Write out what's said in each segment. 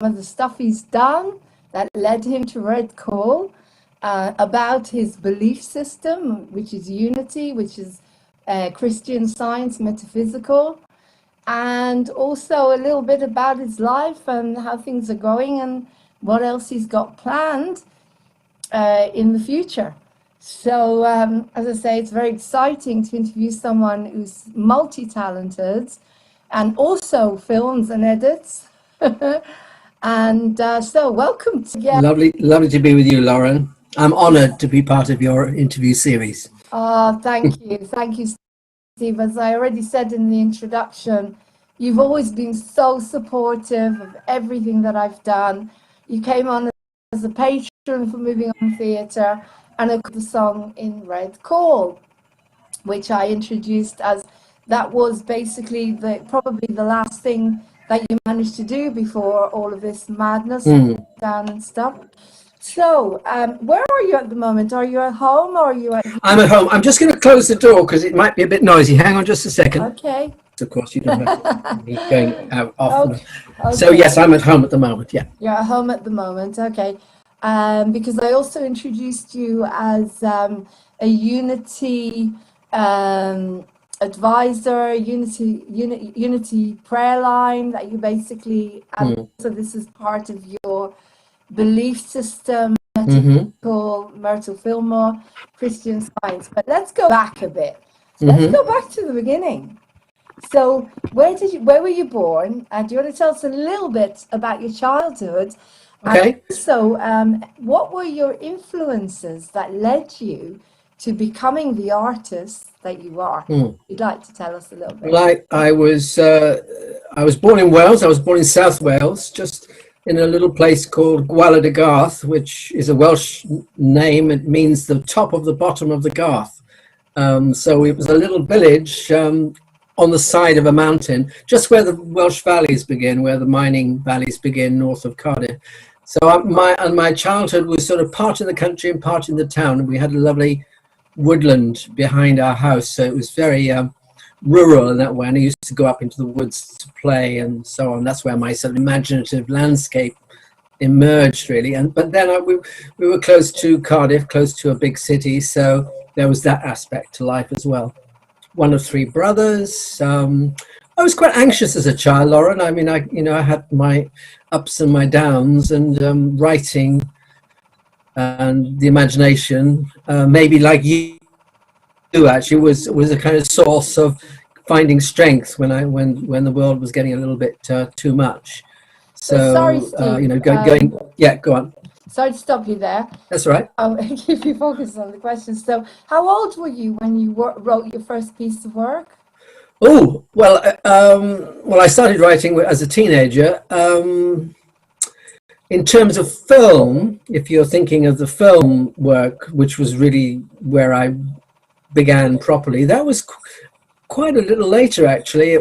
of the stuff he's done that led him to Red Call, about his belief system, which is unity, which is Christian Science, metaphysical, and also a little bit about his life and how things are going and what else he's got planned in the future. So, as I say, it's very exciting to interview someone who's multi-talented and also films and edits. And so welcome to Lovely to be with you, Lauren. I'm honored to be part of your interview series. Oh, thank you, Steve. As I already said in the introduction, you've always been so supportive of everything that I've done. You came on as a patron for Moving On Theatre, and I got the song in Red Call, which I introduced as that was basically probably the last thing that you managed to do before all of this madness down and stuff. So, where are you at the moment? Are you at home or are you at... I'm at home. I'm just going to close the door because it might be a bit noisy. Hang on just a second. Okay. Of course, you don't have to be going out often. Okay. So, yes, I'm at home at the moment, yeah. You're at home at the moment, okay. Because I also introduced you as a Unity advisor, Unity prayer line that you basically, so this is part of your belief system, Myrtle Fillmore, Christian Science. But let's go back a bit. Let's go back to the beginning. So where were you born? Do you want to tell us a little bit about your childhood? Okay. So what were your influences that led you to becoming the artist that you are? You'd like to tell us a little bit? Well, I was born in Wales. I was born in South Wales, just in a little place called Gwala de Garth, which is a Welsh name. It means the top of the bottom of the Garth. So it was a little village on the side of a mountain, just where the Welsh valleys begin, where the mining valleys begin north of Cardiff. So my childhood was sort of part in the country and part in the town. And we had a lovely woodland behind our house, so it was very rural in that way. And I used to go up into the woods to play and so on. That's where my sort of imaginative landscape emerged, really. But then we were close to Cardiff, close to a big city, so there was that aspect to life as well. One of three brothers. I was quite anxious as a child, Lauren. I mean, I had my ups and my downs, and writing and the imagination, maybe like you actually, was a kind of source of finding strength when the world was getting a little bit too much. So sorry, Steve, go on. Sorry to stop you there. That's all right. Keep you focused on the question. So, how old were you when you wrote your first piece of work? Oh, well, I started writing as a teenager. In terms of film, if you're thinking of the film work, which was really where I began properly, that was quite a little later, actually.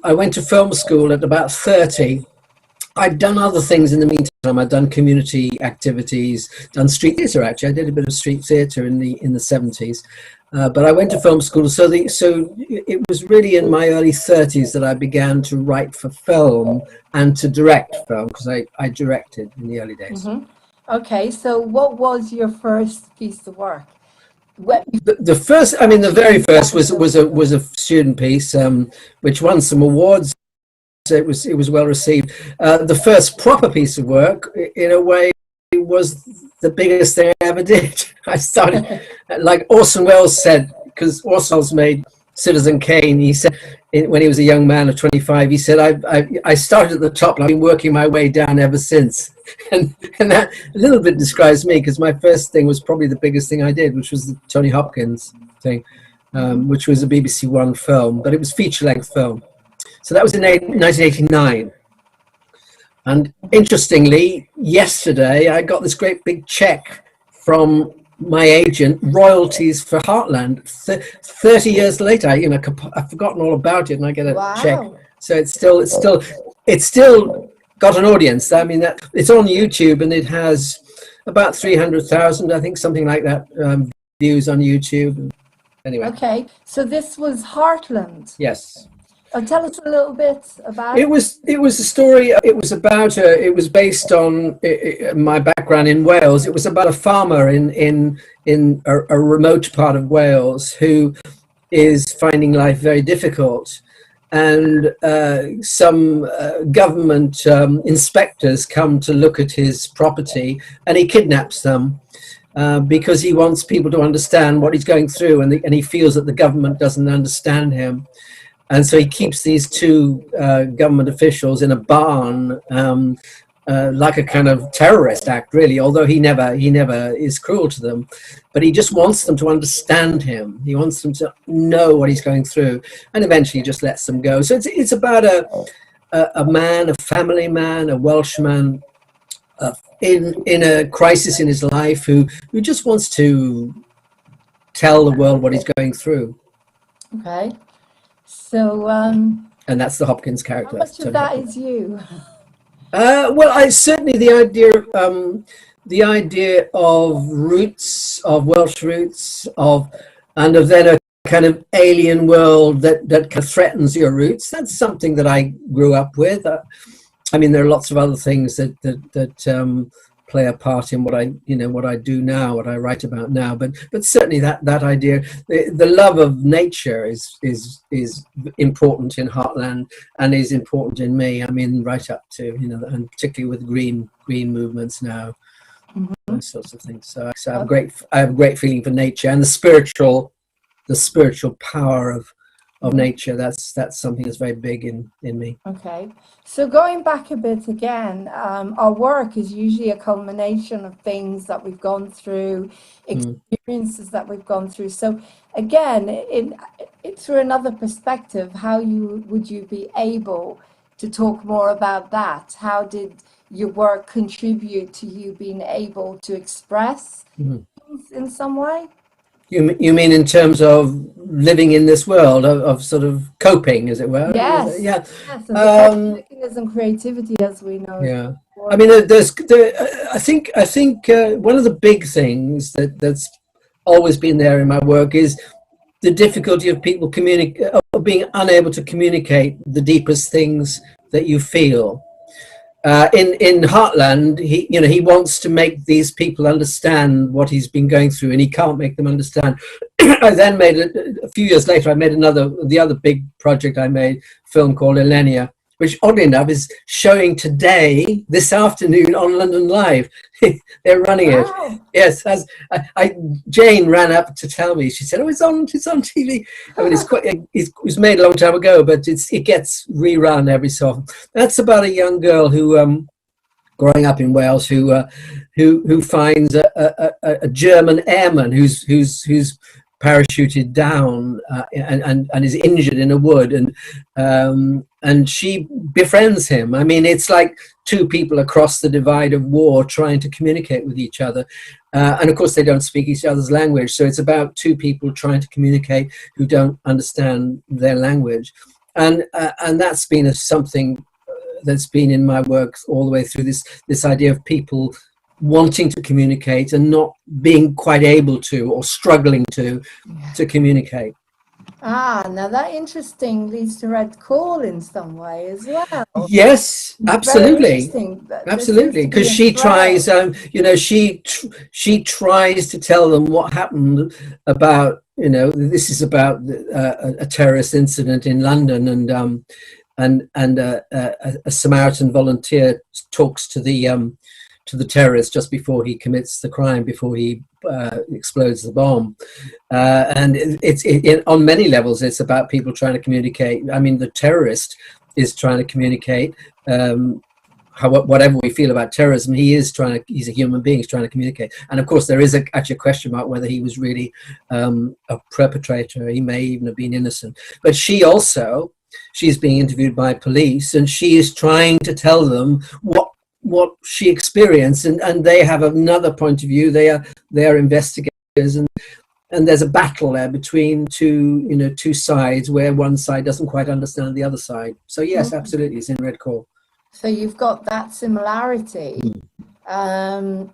I went to film school at about 30. I'd done other things in the meantime. I'd done community activities, done street theatre, actually. I did a bit of street theatre in the 70s. But I went to film school, so it was really in my early 30s that I began to write for film and to direct film, because I directed in the early days. Okay, so what was your first piece of work? The very first was a student piece, which won some awards. It was well received. The first proper piece of work, in a way, was the biggest thing I ever did. I started, like Orson Welles said, because Orson Welles made Citizen Kane. He said, when he was a young man of 25, he said, I started at the top and I've been working my way down ever since. And that a little bit describes me, because my first thing was probably the biggest thing I did, which was the Tony Hopkins thing, which was a BBC One film, but it was feature-length film. So that was in 1989. And interestingly, yesterday, I got this great big check from my agent, royalties for Heartland. 30 years later, I've forgotten all about it, and I get a check. So it's still got an audience. I mean, it's on YouTube, and it has about 300,000, I think, something like that, views on YouTube. Anyway. Okay, so this was Heartland. Yes. Tell us a little bit about It was a story. It was about it was based on my background in Wales. It was about a farmer in a remote part of Wales who is finding life very difficult, and some government inspectors come to look at his property, and he kidnaps them. Because he wants people to understand what he's going through, and he feels that the government doesn't understand him. And so he keeps these two government officials in a barn, like a kind of terrorist act, really. Although he never is cruel to them, but he just wants them to understand him. He wants them to know what he's going through, and eventually just lets them go. So it's about a man, a family man, a Welshman, in a crisis in his life, who just wants to tell the world what he's going through. Okay. So, and that's the Hopkins how character. much of that is you? Well, I certainly the idea of roots, of Welsh roots, and of then a kind of alien world that kind of threatens your roots. That's something that I grew up with. I mean, there are lots of other things that play a part in what I do now, what I write about now. But certainly that idea, the love of nature is important in Heartland, and is important in me. I mean, right up to and particularly with green movements now, those sorts of things. So I have a great feeling for nature and the spiritual power of nature. That's something that's very big in me. Okay, so going back a bit again, our work is usually a culmination of things that we've gone through, experiences that we've gone through. So again, through another perspective, how would you be able to talk more about that? How did your work contribute to you being able to express things in some way? You mean in terms of living in this world, of sort of coping, as it were? Yes. Yeah. Yes, mechanism, creativity, as we know. Yeah. I mean, I think one of the big things that's always been there in my work is the difficulty of people of being unable to communicate the deepest things that you feel. In Heartland, he wants to make these people understand what he's been going through, and he can't make them understand. I then made a few years later. I made the other big project I made, a film called Elenia, which oddly enough is showing today, this afternoon, on London Live. They're running it. Yes, Jane ran up to tell me. She said, "Oh, it's on TV." I mean, it was made a long time ago, but it gets rerun every so often. That's about a young girl who, growing up in Wales, who finds a German airman who's parachuted down and is injured in a wood, and she befriends him. I mean, it's like two people across the divide of war trying to communicate with each other, and of course they don't speak each other's language, so it's about two people trying to communicate who don't understand their language, and that's been something that's been in my work all the way through, this idea of people wanting to communicate and not being quite able to, or struggling to communicate. Now that interesting leads to Red Call in some way as well. Yes, absolutely, absolutely. Because she tries, she tries to tell them what happened about, this is about a terrorist incident in London, and a Samaritan volunteer talks to the terrorist just before he commits the crime, before he explodes the bomb, and it's on many levels. It's about people trying to communicate. I mean, the terrorist is trying to communicate. Whatever we feel about terrorism, he's a human being. He's trying to communicate, and of course, there is actually a question mark whether he was really a perpetrator. He may even have been innocent. But she's being interviewed by police, and she is trying to tell them what she experienced, and they have another point of view. They are investigators, and there's a battle there between two sides, where one side doesn't quite understand the other side. So yes, absolutely, it's in Red Call. So you've got that similarity, and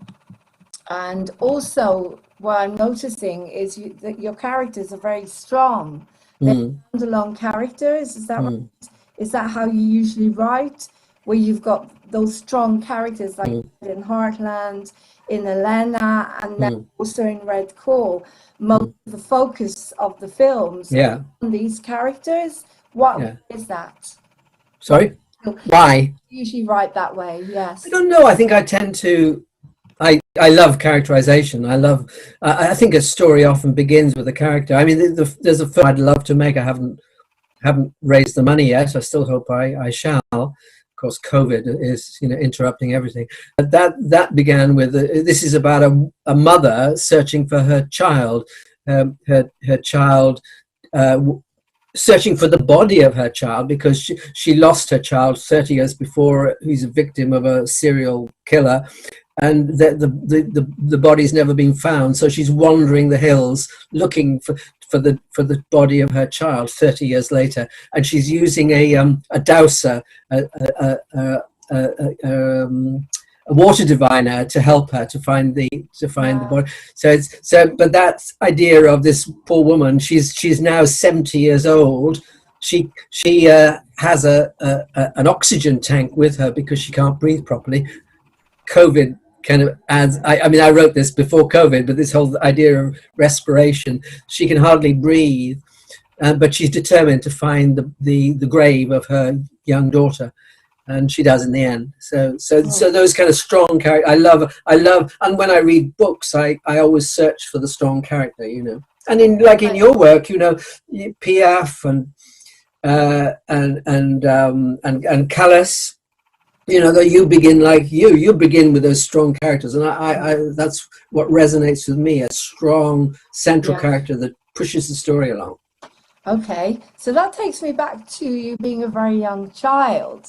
also what I'm noticing is that your characters are very strong. Mm. standalone characters. Is that right? Mm. Is that how you usually write? Where you've got those strong characters like in Heartland, in Elena, and then also in Red Call. Most of the focus of the films Yeah. on these characters. What Yeah. is that? Sorry? Why? Usually write that way, I yes. don't know. I think I tend to. I love characterization. I think a story often begins with a character. I mean, there's a film I'd love to make. I haven't raised the money yet. I still hope I shall. Of course, COVID is interrupting everything. But that began with this is about a mother searching for her child, her child. Searching for the body of her child because she lost her child 30 years before, who's a victim of a serial killer, and the body's never been found. So she's wandering the hills looking for the body of her child 30 years later, and she's using a dowser, a water diviner to help her to find the body. But that idea of this poor woman, she's now 70 years old. She has an oxygen tank with her because she can't breathe properly. COVID kind of adds. I mean, I wrote this before COVID, but this whole idea of respiration, she can hardly breathe, but she's determined to find the grave of her young daughter. And she does in the end. So those kind of strong characters, I love, and when I read books, I always search for the strong character, And in your work, Piaf and Callas, that you begin like you begin with those strong characters, and I that's what resonates with me, a strong central character that pushes the story along. Okay, so that takes me back to you being a very young child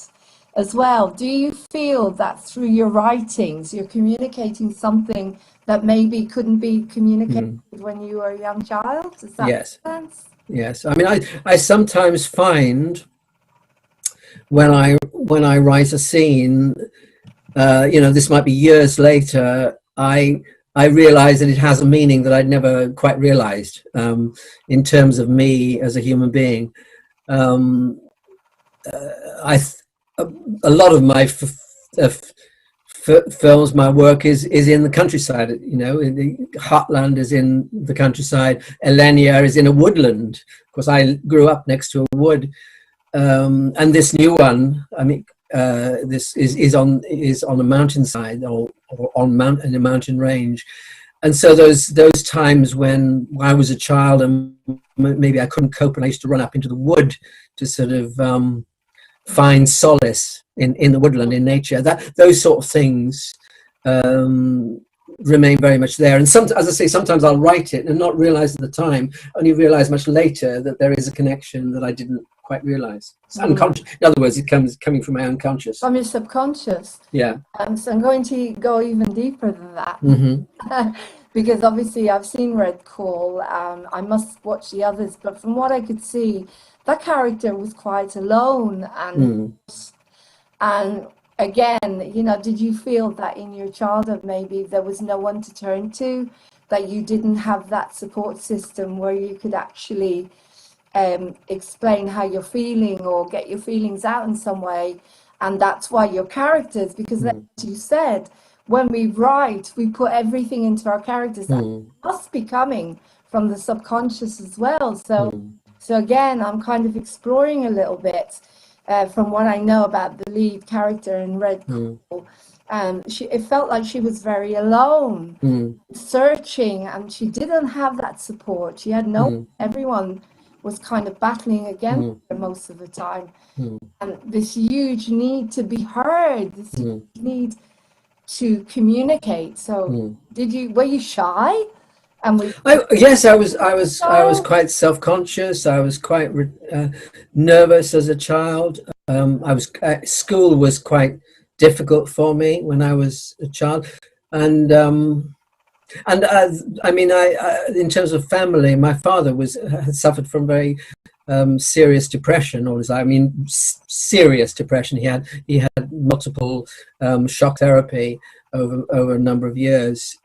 as well. Do you feel that through your writings you're communicating something that maybe couldn't be communicated when you were a young child? Does that make sense? Yes. I mean, I sometimes find when I write a scene, this might be years later, I realize that it has a meaning that I'd never quite realized in terms of me as a human being. A lot of my films, my work is in the countryside. The Heartland is in the countryside. Elenia is in a woodland. Of course, I grew up next to a wood, and this new one, I mean, this is on a mountainside or in a mountain range. And so those times when I was a child and maybe I couldn't cope, and I used to run up into the wood to sort of find solace in the woodland, in nature, those sort of things remain very much there. And as I say, sometimes I'll write it and not realize at the time, only realize much later that there is a connection that I didn't quite realize. It's unconscious. In other words, it coming from my unconscious. From your subconscious. Yeah. So I'm going to go even deeper than that. Because obviously I've seen Red Call. I must watch the others, but from what I could see, that character was quite alone, and again, did you feel that in your childhood maybe there was no one to turn to, that you didn't have that support system where you could actually explain how you're feeling or get your feelings out in some way? And that's why your characters, because like you said, when we write, we put everything into our characters that must be coming from the subconscious as well. So again, I'm kind of exploring a little bit from what I know about the lead character in Red Call. It felt like she was very alone, searching, and she didn't have that support. She had everyone was kind of battling against her most of the time. And this huge need to be heard, this huge need to communicate. So were you shy? Yes, I was quite self-conscious. I was quite nervous as a child. School was quite difficult for me when I was a child, and I mean, in terms of family, my father had suffered from very serious depression all his life. I mean, serious depression. He had multiple shock therapy over a number of years.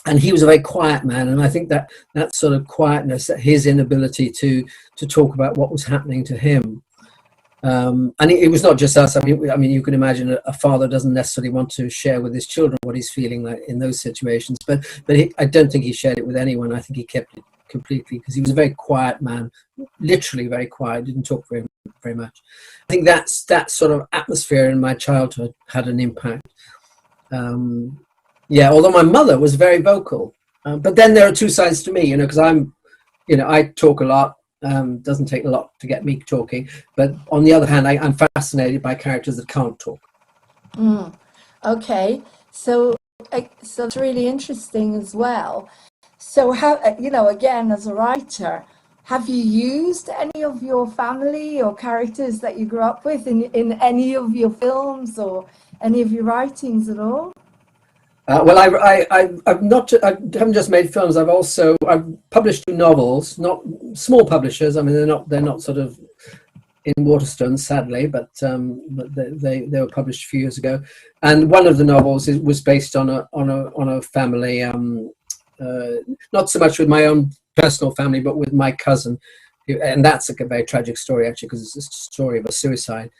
And he was a very quiet man, and I think that that sort of quietness, that his inability to talk about what was happening to him, and it was not just us. I mean, you can imagine a father doesn't necessarily want to share with his children what he's feeling like in those situations. But I don't think he shared it with anyone. I think he kept it completely, because he was a very quiet man, literally very quiet. Didn't talk very much. I think that sort of atmosphere in my childhood had an impact. Yeah, although my mother was very vocal, but then there are two sides to me, because I talk a lot. Doesn't take a lot to get me talking, but on the other hand, I'm fascinated by characters that can't talk. Okay, so it's really interesting as well. So how, again, as a writer, have you used any of your family or characters that you grew up with in any of your films or any of your writings at all? Well, I haven't just made films. I've published 2 novels, not small publishers. I mean, they're not sort of in Waterstones, sadly, but they were published a few years ago. And one of the novels was based on a family, not so much with my own personal family, but with my cousin, and that's a very tragic story actually, because it's a story of a suicide.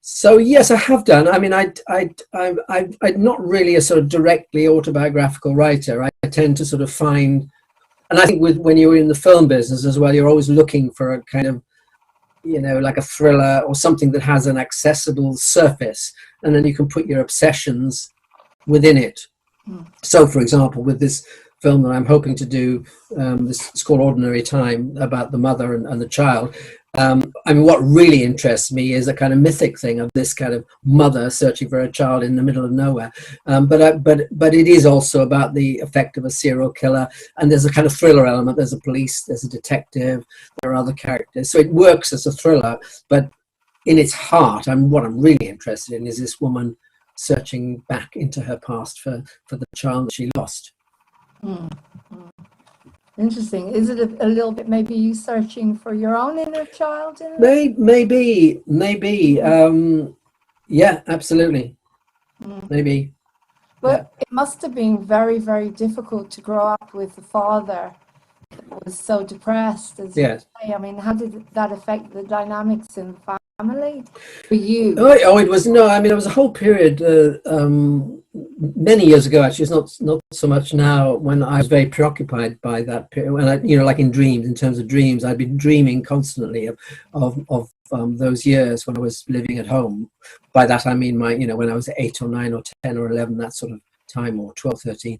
So yes, I have done. I mean, I'm not really a sort of directly autobiographical writer. I tend to sort of find, and I think when you're in the film business as well, you're always looking for a kind of, like a thriller or something that has an accessible surface, and then you can put your obsessions within it. So, for example, with this film that I'm hoping to do, it's called Ordinary Time, about the mother and the child. I mean, what really interests me is a kind of mythic thing of this kind of mother searching for a child in the middle of nowhere. But it is also about the effect of a serial killer, and there's a kind of thriller element. There's a police, there's a detective, there are other characters. So it works as a thriller, but in its heart, what I'm really interested in is this woman searching back into her past for the child that she lost. Interesting. Is it a little bit maybe you searching for your own inner child? Maybe. Yeah, absolutely. Maybe. But it must have been very, very difficult to grow up with a father that was so depressed, as you say. I mean, how did that affect the dynamics in the family for you? Oh, it was I mean, it was a whole period many years ago. Actually, it's not so much now. When I was very preoccupied by that period, when I, like in dreams, in terms of dreams, I'd been dreaming constantly of those years when I was living at home. By that I mean when I was 8 or 9 or 10 or 11, that sort of time, or 12, 13.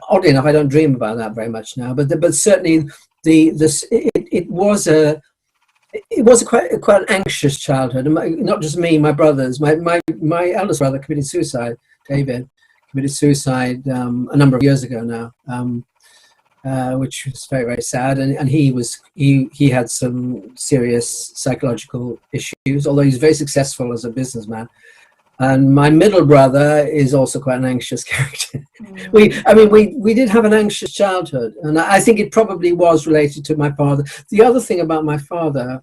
Oddly enough, I don't dream about that very much now. But certainly it was quite an anxious childhood. Not just me, my brothers. My eldest brother committed suicide. David committed suicide a number of years ago now, which was very, very sad. And he had some serious psychological issues, although he's very successful as a businessman. And my middle brother is also quite an anxious character. We did have an anxious childhood, and I think it probably was related to my father. The other thing about my father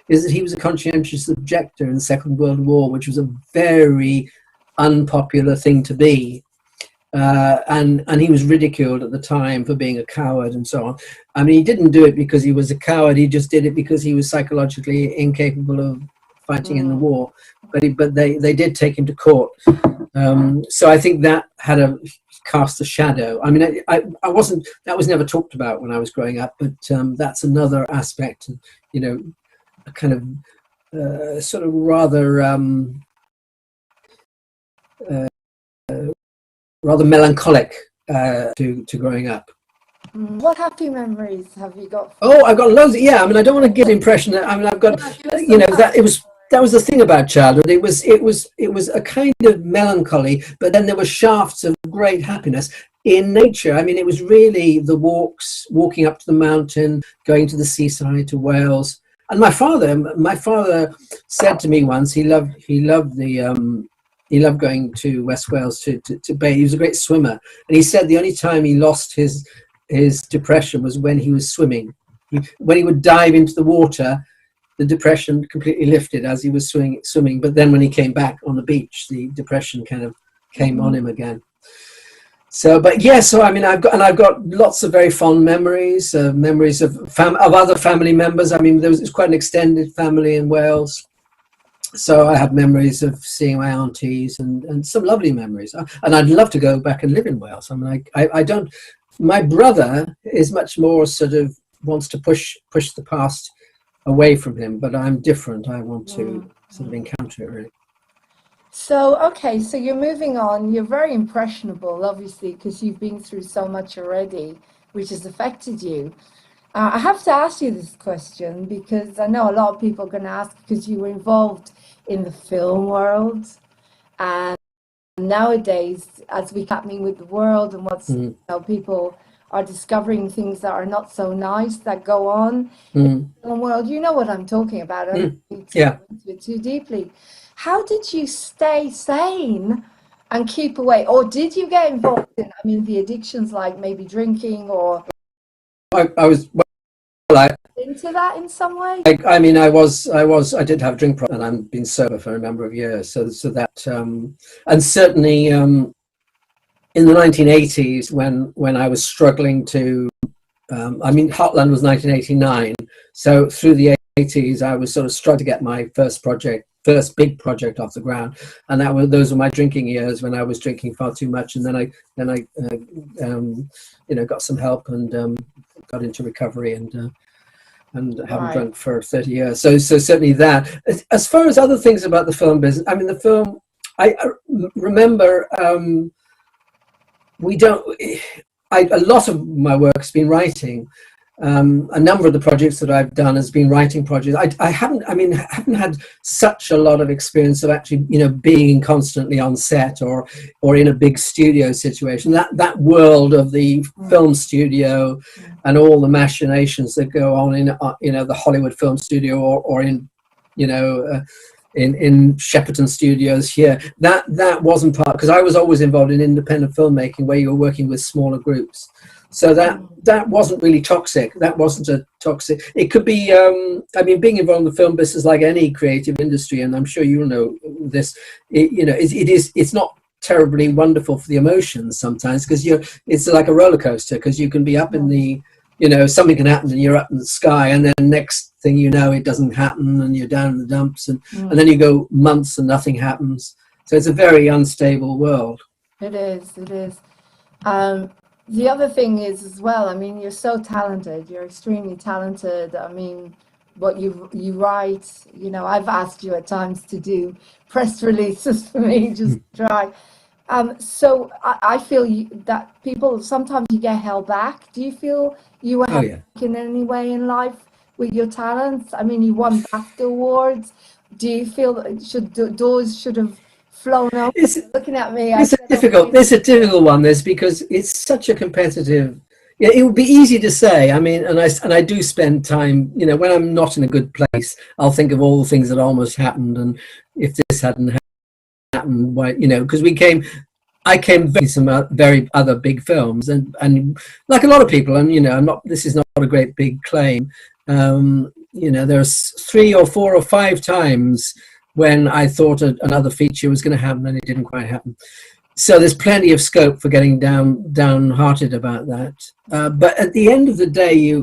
is that he was a conscientious objector in the Second World War, which was a very unpopular thing to be. And he was ridiculed at the time for being a coward and so on. I mean, he didn't do it because he was a coward. He just did it because he was psychologically incapable of fighting in the war. But they did take him to court. So I think that had cast a shadow. I mean, that was never talked about when I was growing up, but that's another aspect, a kind of sort of rather melancholic to growing up. What happy memories have you got? Oh, I've got loads. Yeah, I mean, I don't want to give the impression that I've got. That was the thing about childhood. It was a kind of melancholy, but then there were shafts of great happiness in nature. I mean, it was really the walking up to the mountain, going to the seaside, to Wales. And my father said to me once, he loved going to West Wales to bathe. He was a great swimmer, and he said the only time he lost his depression was when he was swimming. When he would dive into the water, the depression completely lifted as he was swimming. But then when he came back on the beach, the depression kind of came on him again. So, but yeah, so I mean, I've got lots of very fond memories, memories of other family members. I mean, it's quite an extended family in Wales, so I have memories of seeing my aunties and some lovely memories. And I'd love to go back and live in Wales. I mean, I don't. My brother is much more sort of wants to push the past away from him, but I'm different. I want to sort of encounter it really. So, okay, so you're moving on. You're very impressionable, obviously, because you've been through so much already, which has affected you. I have to ask you this question because I know a lot of people are going to ask because you were involved in the film world. And nowadays, as we happening with the world and what's, you know, people are discovering things that are not so nice that go on in the film world. You know what I'm talking about. I don't need to Yeah. go into it too deeply. How did you stay sane and keep away? Or did you get involved in, I mean, the addictions like maybe drinking or I was into that in some way? I mean, I did have a drink problem, and I've been sober for a number of years. So that, and certainly in the 1980s, when I was struggling to, I mean, Hotland was 1989. So through the 80s, I was sort of struggling to get my first big project off the ground, and those were my drinking years when I was drinking far too much, and then I you know, got some help and got into recovery and haven't drunk for 30 years. So certainly that. As far as other things about the film business, I mean, the film, I remember a lot of my work has been writing. A number of the projects that I've done has been writing projects. I haven't had such a lot of experience of actually, you know, being constantly on set or in a big studio situation. That world of the film studio and all the machinations that go on in, you know, the Hollywood film studio or in, you know, in Shepperton Studios here. That wasn't part, because I was always involved in independent filmmaking where you were working with smaller groups. So that wasn't really toxic. That wasn't a toxic. It could be. I mean, being involved in the film business, like any creative industry, and I'm sure you know this. You know, it's not terribly wonderful for the emotions sometimes, because it's like a roller coaster, because you can be up in the, you know, something can happen and you're up in the sky, and then next thing you know, it doesn't happen and you're down in the dumps, and then you go months and nothing happens. So it's a very unstable world. It is. It is. The other thing is as well, I mean, you're so talented. You're extremely talented. I mean, what you write, you know, I've asked you at times to do press releases for me, just try. So I feel that people, sometimes you get held back. Do you feel you were held back in any way in life with your talents? I mean, you won BAFTA awards. Do you feel that doors should have flown open? Looking at me, it's a difficult one, this, because it's such a competitive. Yeah, it would be easy to say. I mean, and I do spend time, you know, when I'm not in a good place, I'll think of all the things that almost happened, and if this hadn't happened, why, you know, because I came from some very other big films, and like a lot of people, and you know, this is not a great big claim. You know, there's 3 or 4 or 5 times when I thought another feature was going to happen and it didn't quite happen. So there's plenty of scope for getting downhearted about that. But at the end of the day,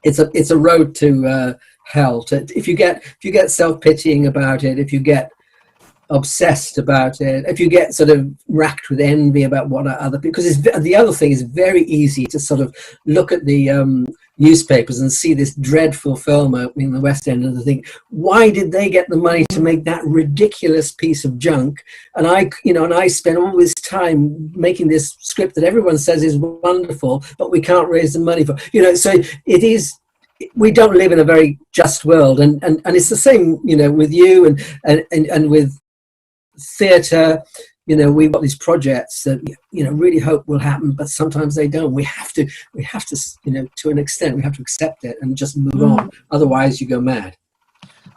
it's a road to hell. If you get self-pitying about it, if you get obsessed about it, if you get sort of racked with envy about what other people, because the other thing is very easy to sort of look at the newspapers and see this dreadful film opening in the West End and think, why did they get the money to make that ridiculous piece of junk? And I spent all this time making this script that everyone says is wonderful, but we can't raise the money for, you know. So it is, we don't live in a very just world, and it's the same, you know, with you and with theatre. You know, we've got these projects that, you know, really hope will happen, but sometimes they don't. We have to, you know, to an extent, we have to accept it and just move on. Otherwise, you go mad.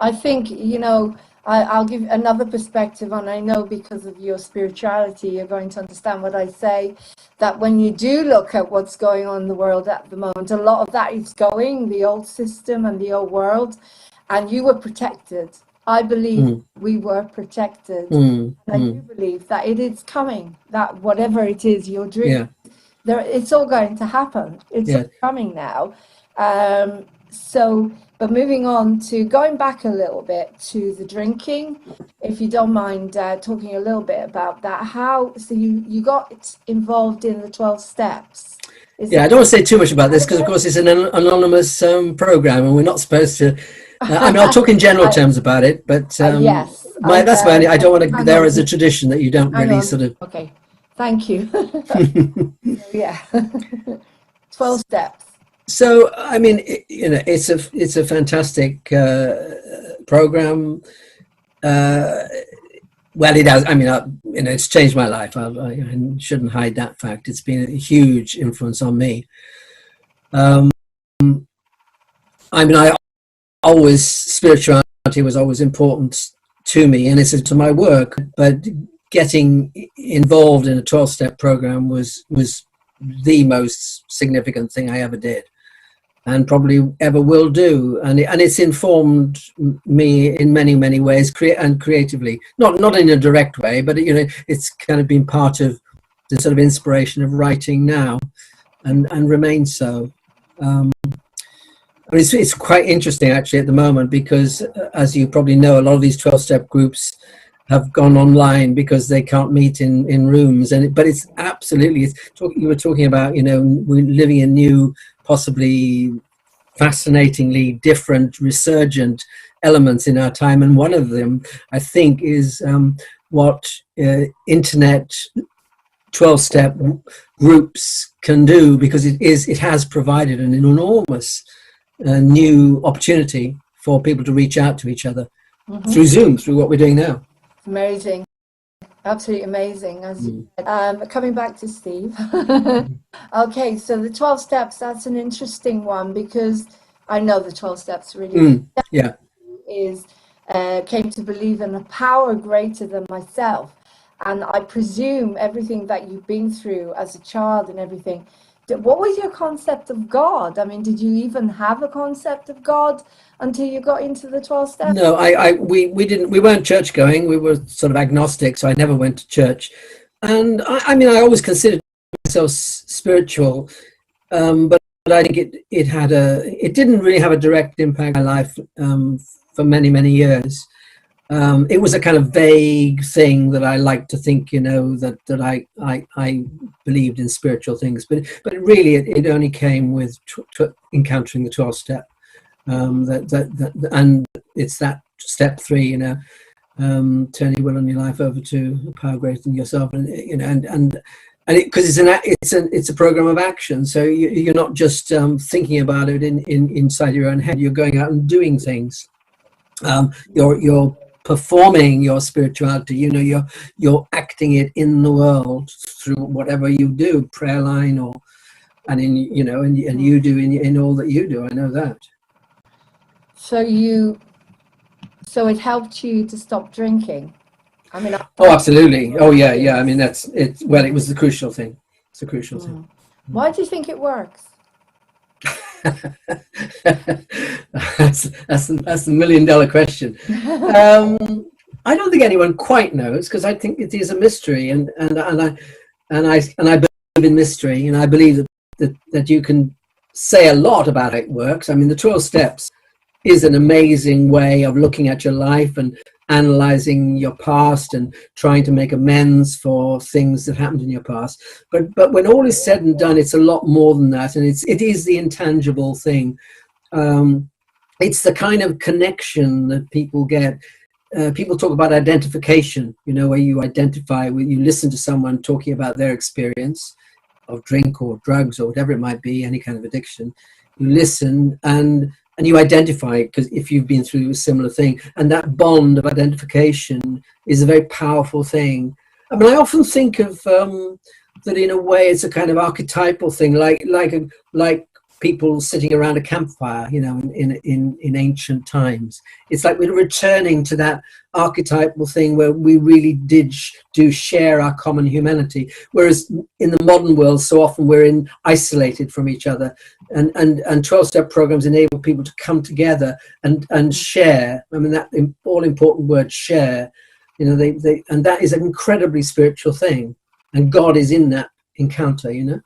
I think, you know, I'll give another perspective, and I know because of your spirituality, you're going to understand what I say, that when you do look at what's going on in the world at the moment, a lot of that is going, the old system and the old world, and you were protected. I believe we were protected. And I do believe that it is coming, that whatever it is you're dreaming, it's all going to happen. It's all coming now. But moving on to going back a little bit to the drinking, if you don't mind talking a little bit about that. So you got involved in the 12 steps. I don't want to say too much about this because, of course, it's an anonymous program and we're not supposed to. I mean, I'll talk in general terms about it, but yes, that's why I don't want to. There is a tradition that you don't really sort of. Okay, thank you. Yeah, 12 steps. So, I mean, it's a fantastic program. Well, it has. I mean, it's changed my life. I shouldn't hide that fact. It's been a huge influence on me. I mean, spirituality was always important to me, and it's to my work. But getting involved in a 12-step program was the most significant thing I ever did, and probably ever will do. And it's informed me in many ways, and creatively, not in a direct way, but it's kind of been part of the sort of inspiration of writing now, and remains so. I mean, it's quite interesting actually at the moment because, as you probably know, a lot of these 12-step groups have gone online because they can't meet in rooms. But it's absolutely, you were talking about, we're living in new, possibly fascinatingly different, resurgent elements in our time. And one of them, I think, is what internet 12-step groups can do, because it has provided an enormous new opportunity for people to reach out to each other through Zoom, through what we're doing now. Amazing, absolutely amazing. Coming back to Steve. Okay, so the 12 steps, that's an interesting one, because I know the 12 steps really came to believe in a power greater than myself. And I presume everything that you've been through as a child and everything, what was your concept of God? I mean, did you even have a concept of God until you got into the 12 steps? No, we weren't church going. We were sort of agnostic, so I never went to church. And I mean, I always considered myself spiritual, but I think it didn't really have a direct impact on my life for many years. It was a kind of vague thing that I like to think, that I believed in spiritual things, but it really it only came with encountering the 12 step, and it's that step 3, turn your will and your life over to a power greater than yourself, and because it's a program of action, so you're not just thinking about it inside your own head. You're going out and doing things. You're performing your spirituality, you're acting it in the world through whatever you do, prayer line, and you do in all that you do. I know that. So it helped you to stop drinking. I mean, absolutely. Oh yeah. I mean, that's it. Well, it was the crucial thing. It's a crucial thing. Why do you think it works? That's the $1 million question. I don't think anyone quite knows, because I think it is a mystery, and I believe in mystery, and I believe that you can say a lot about how it works. I mean, the 12 steps is an amazing way of looking at your life and analyzing your past and trying to make amends for things that happened in your past. But when all is said and done, it's a lot more than that, and it is the intangible thing. It's the kind of connection that people get. People talk about identification, where you identify when you listen to someone talking about their experience of drink or drugs or whatever it might be, any kind of addiction. You listen and you identify, because if you've been through a similar thing, and that bond of identification is a very powerful thing. I mean, I often think of that in a way it's a kind of archetypal thing, like people sitting around a campfire, you know, in ancient times. It's like we're returning to that archetypal thing where we really do share our common humanity. Whereas in the modern world, so often we're isolated from each other, and 12-step programs enable people to come together and share. I mean, that all important word, share. You know, and that is an incredibly spiritual thing, and God is in that encounter, you know.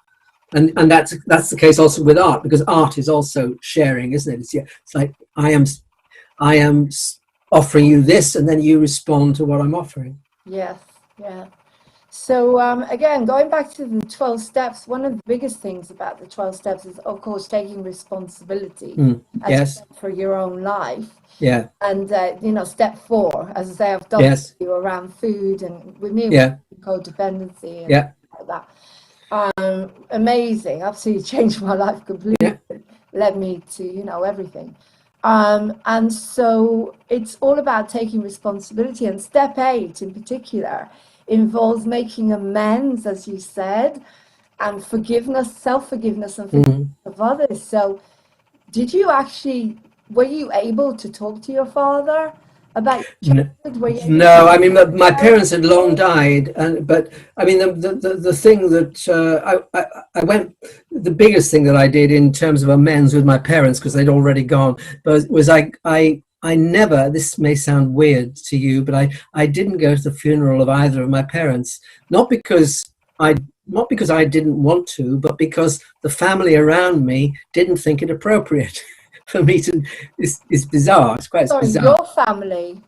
And that's the case also with art, because art is also sharing, isn't it? It's like I am offering you this, and then you respond to what I'm offering. Yes, yeah. So again, going back to the 12 steps, one of the biggest things about the 12 steps is, of course, taking responsibility Yes. for your own life. Yeah. And you know, step 4, as I say, I've done Yes. you around food, and with me, Yeah. codependency and Yeah. like that. Amazing, absolutely changed my life completely. Yeah. Led me to, you know, everything. And so it's all about taking responsibility. And step 8 in particular involves making amends, as you said, and forgiveness, self-forgiveness, and forgiveness of others. So were you able to talk to your father about your childhood? No, I mean, my parents had long died, but I mean, the thing that I went, the biggest thing that I did in terms of amends with my parents, because they'd already gone, but was I never, this may sound weird to you, but I didn't go to the funeral of either of my parents, not because I didn't want to, but because the family around me didn't think it appropriate for me to. It's bizarre. It's quite bizarre. Your family.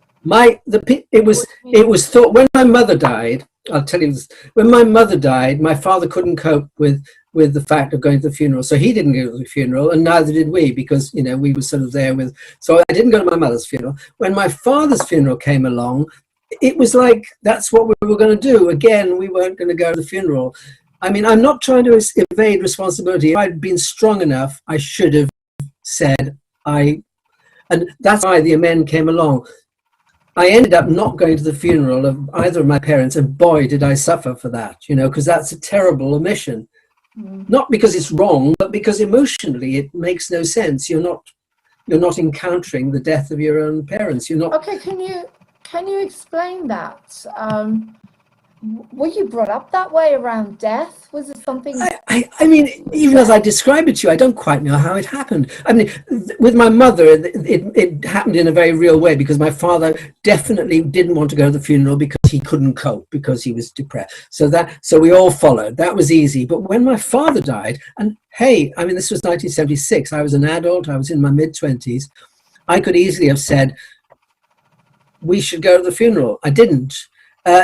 It was thought when my mother died. I'll tell you this. When my mother died, my father couldn't cope with the fact of going to the funeral, so he didn't go to the funeral, and neither did we, because, you know, we were sort of there with. So I didn't go to my mother's funeral. When my father's funeral came along, it was like that's what we were going to do. Again, we weren't going to go to the funeral. I mean, I'm not trying to evade responsibility. If I'd been strong enough, I should have said and that's why the amend came along. I ended up not going to the funeral of either of my parents, and boy, did I suffer for that, you know, because that's a terrible omission. Not because it's wrong, but because emotionally it makes no sense. You're not encountering the death of your own parents. You're not. Okay, can you explain that? Were you brought up that way around death? Was it something? I mean, even as I describe it to you, I don't quite know how it happened. I mean, with my mother, it happened in a very real way, because my father definitely didn't want to go to the funeral because he couldn't cope, because he was depressed. So we all followed. That was easy. But when my father died, and hey, I mean, this was 1976. I was an adult. I was in my mid-20s. I could easily have said, we should go to the funeral. I didn't.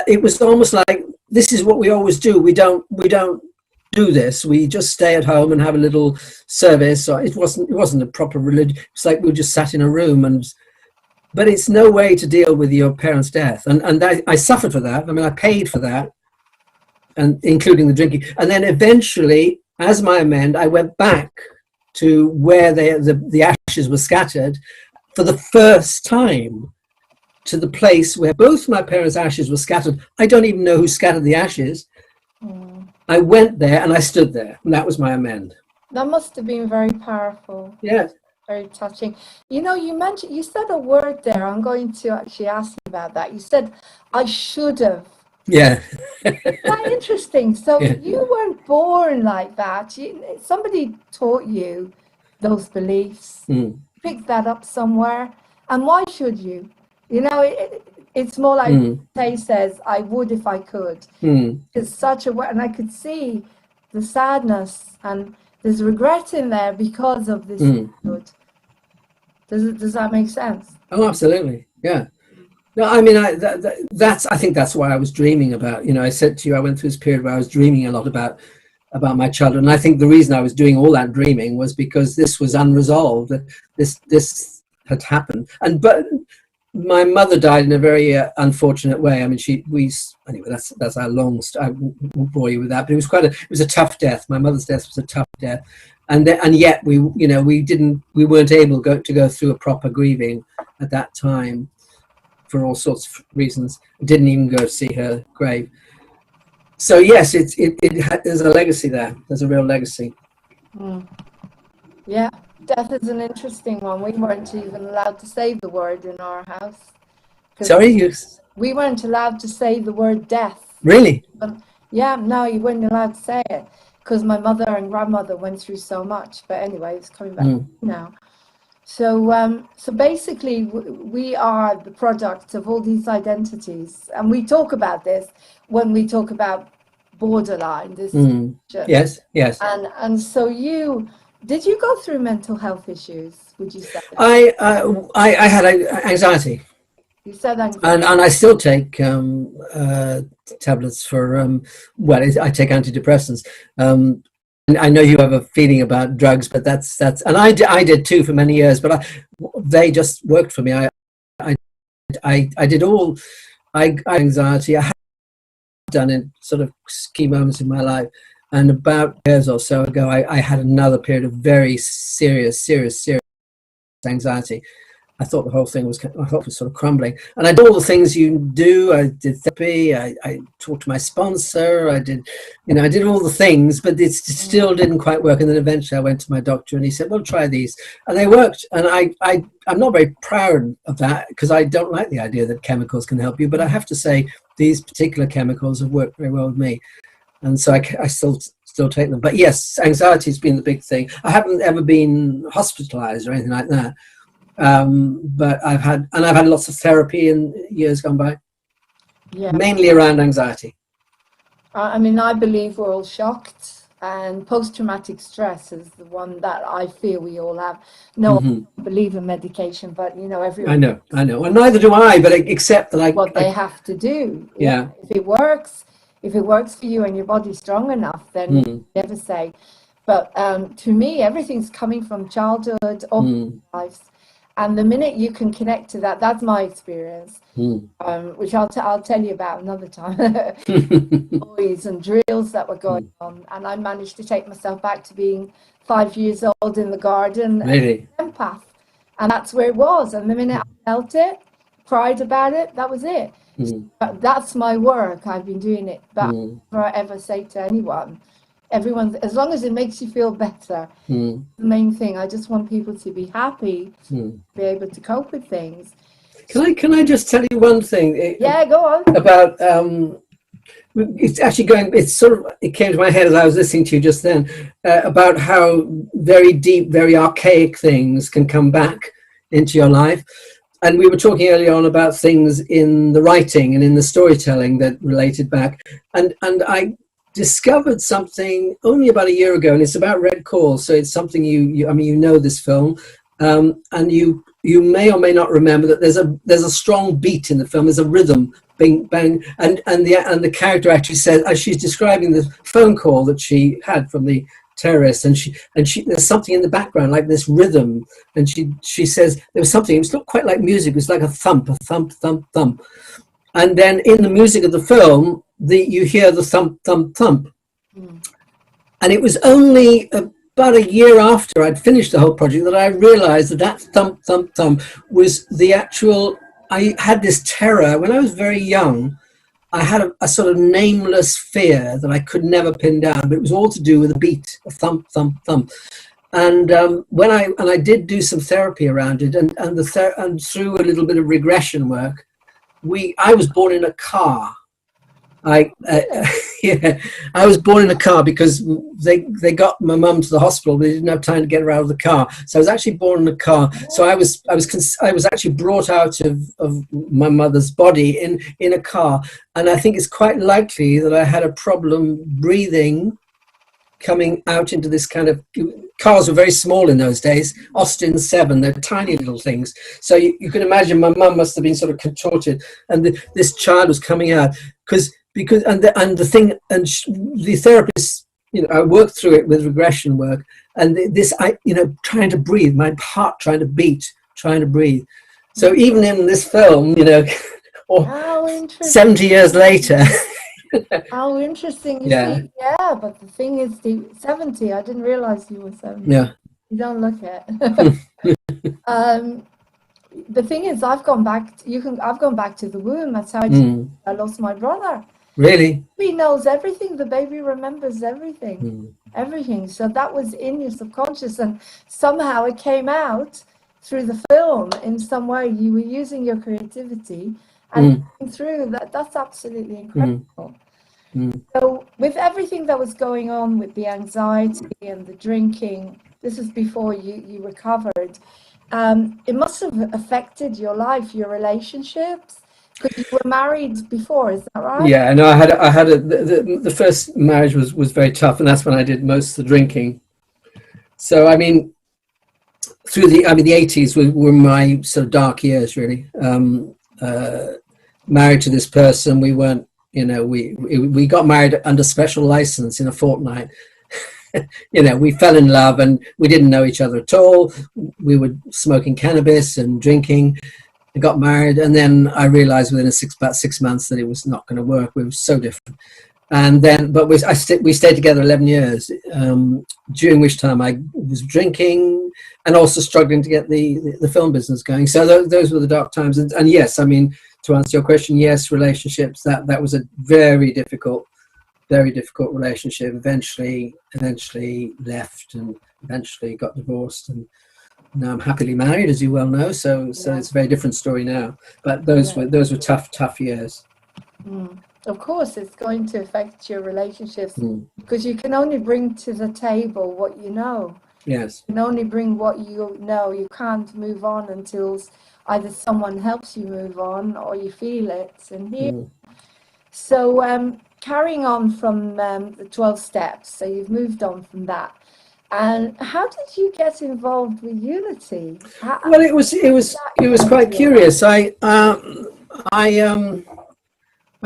It was almost like, this is what we always do. We don't do this. We just stay at home and have a little service. Or it wasn't a proper religion. It's like we just sat in a room, but it's no way to deal with your parents' death. And I suffered for that. I mean, I paid for that, and including the drinking. And then eventually, as my amend, I went back to where the ashes were scattered for the first time, to the place where both my parents' ashes were scattered. I don't even know who scattered the ashes. I went there and I stood there, and that was my amend. That must have been very powerful. Yes. Very touching. You know, you said a word there. I'm going to actually ask you about that. You said, I should have. Yeah. Quite interesting. So Yeah. you weren't born like that. Somebody taught you those beliefs, picked that up somewhere. And why should you? You know, it's more like Tay says, I would if I could. It's such a word, and I could see the sadness, and there's regret in there because of this. Does that make sense? Oh, absolutely. Yeah. No, I mean, I think that's why I was dreaming about. You know, I said to you, I went through this period where I was dreaming a lot about my childhood, and I think the reason I was doing all that dreaming was because this was unresolved. This had happened, but my mother died in a very unfortunate way. I mean, anyway, that's our long story. I won't bore you with that, but it was a tough death. My mother's death was a tough death, and yet we weren't able to go through a proper grieving at that time for all sorts of reasons. Didn't even go to see her grave. So yes, there's a legacy there. There's a real legacy. Yeah, death is an interesting one. We weren't even allowed to say the word in our house because Sorry, you we weren't allowed to say the word death. really? But yeah, no, you weren't allowed to say it because my mother and grandmother went through so much. But anyway, it's coming back Mm. now. So basically, we are the product of all these identities, and we talk about this when we talk about borderline, this Mm. condition. Yes, yes. And so did you go through mental health issues, would you say? I had anxiety, You said and anxiety. I still take tablets for well, I take antidepressants. And I know you have a feeling about drugs, but that's and I did too for many years, but they just worked for me. I I did all I anxiety. I have done in sort of key moments in my life. And about years or so ago, I had another period of very serious anxiety. I thought the whole thing was, I thought it was sort of crumbling. And I did all the things you do. I did therapy. I talked to my sponsor. I did, you know, I did all the things, but it still didn't quite work. And then eventually I went to my doctor and he said, well, try these. And they worked. And I'm not very proud of that because I don't like the idea that chemicals can help you. But I have to say, these particular chemicals have worked very well with me. And so I still take them. But yes, anxiety has been the big thing. I haven't ever been hospitalized or anything like that. But I've had lots of therapy in years gone by, Yeah. mainly around anxiety. I mean, I believe we're all shocked, and post-traumatic stress is the one that I feel we all have. No, I Hmm. don't believe in medication, but you know, I everyone know, and neither do I. But except that what they have to do. Yeah, yeah. if it works for you and your body's strong enough, then you Mm, never say. But to me, everything's coming from childhood, all mm, lives, and the minute you can connect to that, that's my experience, mm. which I'll tell you about another time. Noise and drills that were going on, and I managed to take myself back to being 5 years old in the garden, Really. empath, and that's where it was. And the minute I felt it, cried about it, that was it. Mm, That's my work. I've been doing it, but I mm, never ever say to anyone, everyone, as long as it makes you feel better, mm, the main thing. I just want people to be happy, mm. be able to cope with things. Can I just tell you one thing Yeah, go on. about it's actually going, it's sort of, it came to my head as I was listening to you just then, about how very deep, very archaic things can come back into your life. And we were talking earlier on about things in the writing and in the storytelling that related back. And I discovered something only about a year ago, and it's about Red Call. So it's something I mean, you know this film, and you may or may not remember that there's a strong beat in the film. There's a rhythm, bing bang, and the character actually says, as she's describing the phone call that she had from the terrorist, and she there's something in the background like this rhythm, and she says there was something. It was not quite like music. It was like a thump, thump, thump, and then in the music of the film, you hear the thump, thump, thump. Mm. And it was only about a year after I'd finished the whole project that I realized that thump, thump, thump was the actual. I had this terror when I was very young. I had a sort of nameless fear that I could never pin down, but it was all to do with a beat, a thump, thump, thump. And when I did do some therapy around it, and through a little bit of regression work, I was born in a car. I yeah, I was born in a car because they got my mum to the hospital. They didn't have time to get her out of the car, so I was actually born in a car. So I was actually brought out of my mother's body in a car, and I think it's quite likely that I had a problem breathing coming out into this kind of. Cars were very small in those days. Austin 7, they're tiny little things. So you can imagine my mum must have been sort of contorted, and this child was coming out because the thing, and the therapist, you know, I worked through it with regression work, and trying to breathe, my heart trying to beat, trying to breathe. So even in this film, you know, or How interesting. 70 years later. How interesting. You Yeah, see, yeah, but the thing is, the 70, I didn't realize you were 70. yeah. You don't look it. um, the thing is, I've gone back to the womb. That's how Mm, I lost my brother. Really? Baby knows everything. The baby remembers everything, Mm. everything. So that was in your subconscious, and somehow it came out through the film in some way. You were using your creativity, and it Mm. came through. That's absolutely Mm. incredible. Mm. So with everything that was going on with the anxiety and the drinking, this is before you recovered. It must have affected your life, your relationships, because you were married before. Is that right? Yeah, no, the first marriage was very tough, and that's when I did most of the drinking. So I mean, the 80s were my sort of dark years, really. Married to this person, we weren't, we got married under special license in a fortnight. We fell in love and we didn't know each other at all. We were smoking cannabis and drinking. I got married, and then I realized within about 6 months that it was not going to work. We were so different. And then, but we stayed together 11 years, during which time I was drinking and also struggling to get the film business going. So those were the dark times. And yes, I mean, to answer your question, yes, relationships, that was a very difficult relationship. Eventually left, and eventually got divorced, and now I'm happily married, as you well know. So it's a very different story now. But those were tough years. Mm. Of course, it's going to affect your relationships Mm. because you can only bring to the table what you know. Yes. You can only bring what you know. You can't move on until either someone helps you move on or you feel it and hear. Mm. So carrying on from the 12 steps, so you've moved on from that. And how did you get involved with Unity? Well, it was quite curious. I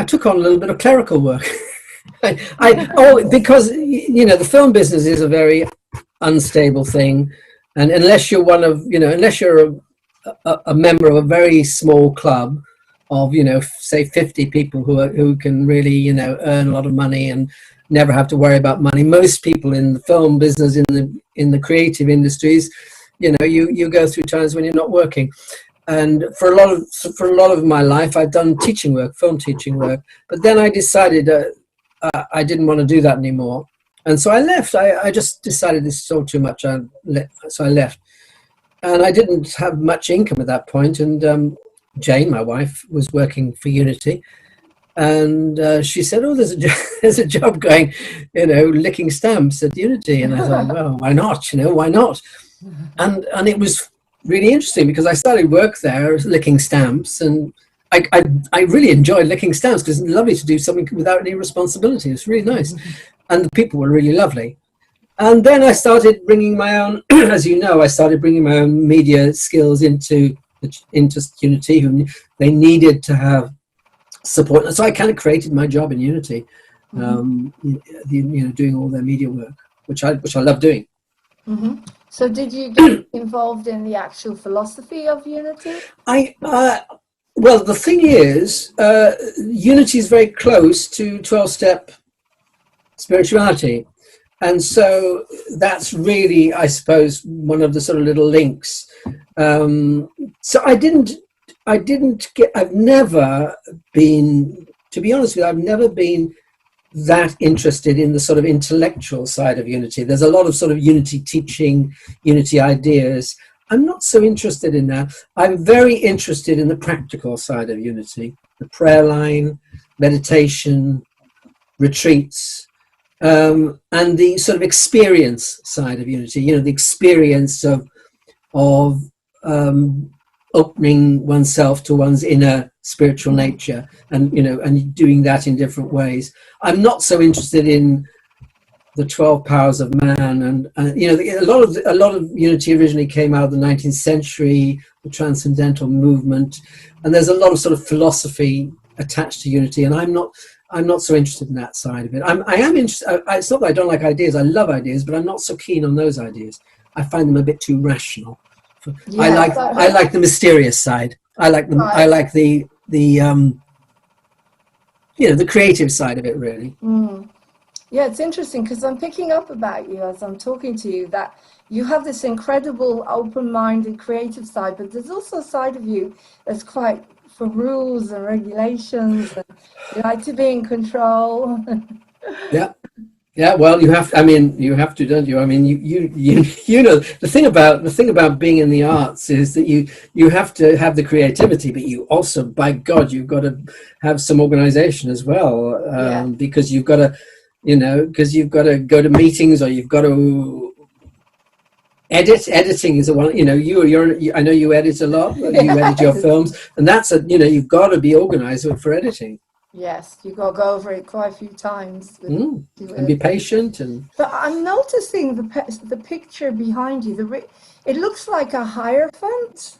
took on a little bit of clerical work. Because the film business is a very unstable thing, and unless you're unless you're a member of a very small club of say 50 people who can really earn a lot of money and never have to worry about money. Most people in the film business, in the creative industries, you go through times when you're not working. And for a lot of my life, I've done teaching work, film teaching work. But then I decided I didn't want to do that anymore, and so I left. I just decided this is all too much. So I left, and I didn't have much income at that point. And Jane, my wife, was working for Unity, and she said, "Oh, there's a job going, licking stamps at Unity." And I thought, well, why not? Why not? And it was really interesting because I started work there licking stamps, and I really enjoyed licking stamps because it's lovely to do something without any responsibility. It's really nice, and the people were really lovely. And then I started bringing my own, as you know, I started bringing my own media skills into Unity. They needed to have support, and so I kind of created my job in Unity, doing all their media work, which I love doing. Mm-hmm. So did you get involved in the actual philosophy of Unity? Well, the thing is, Unity is very close to 12-step spirituality. And so that's really, I suppose, one of the sort of little links. So I've never been, to be honest with you, I've never been that interested in the sort of intellectual side of Unity. There's a lot of sort of Unity teaching, Unity ideas. I'm not so interested in that. I'm very interested in the practical side of Unity, the prayer line, meditation, retreats, and the sort of experience side of Unity. The experience of opening oneself to one's inner spiritual nature, and doing that in different ways. I'm not so interested in the 12 powers of man, and a lot of Unity originally came out of the 19th century, the transcendental movement, and there's a lot of sort of philosophy attached to Unity, and I'm not so interested in that side of it. I am interested. It's not that I don't like ideas. I love ideas, but I'm not so keen on those ideas. I find them a bit too rational. Yes, I like the mysterious side. I like the Right. I like the creative side of it, really. Mm. Yeah, it's interesting because I'm picking up about you as I'm talking to you that you have this incredible open-minded creative side, but there's also a side of you that's quite for rules and regulations, and you like to be in control. Yeah. Yeah, well, you have. I mean, you have to, don't you? I mean, you know, the thing about being in the arts is that you have to have the creativity, but you also, by God, you've got to have some organization as well, Yeah. because you've got to, you know, because you've got to go to meetings, or you've got to edit. Editing is the one. You know, I know you edit a lot. You edit your films, and that's a, you know, you've got to be organized for editing. Yes, you got to go over it quite a few times. And be patient. And But I'm noticing the picture behind you. It looks like a Hierophant.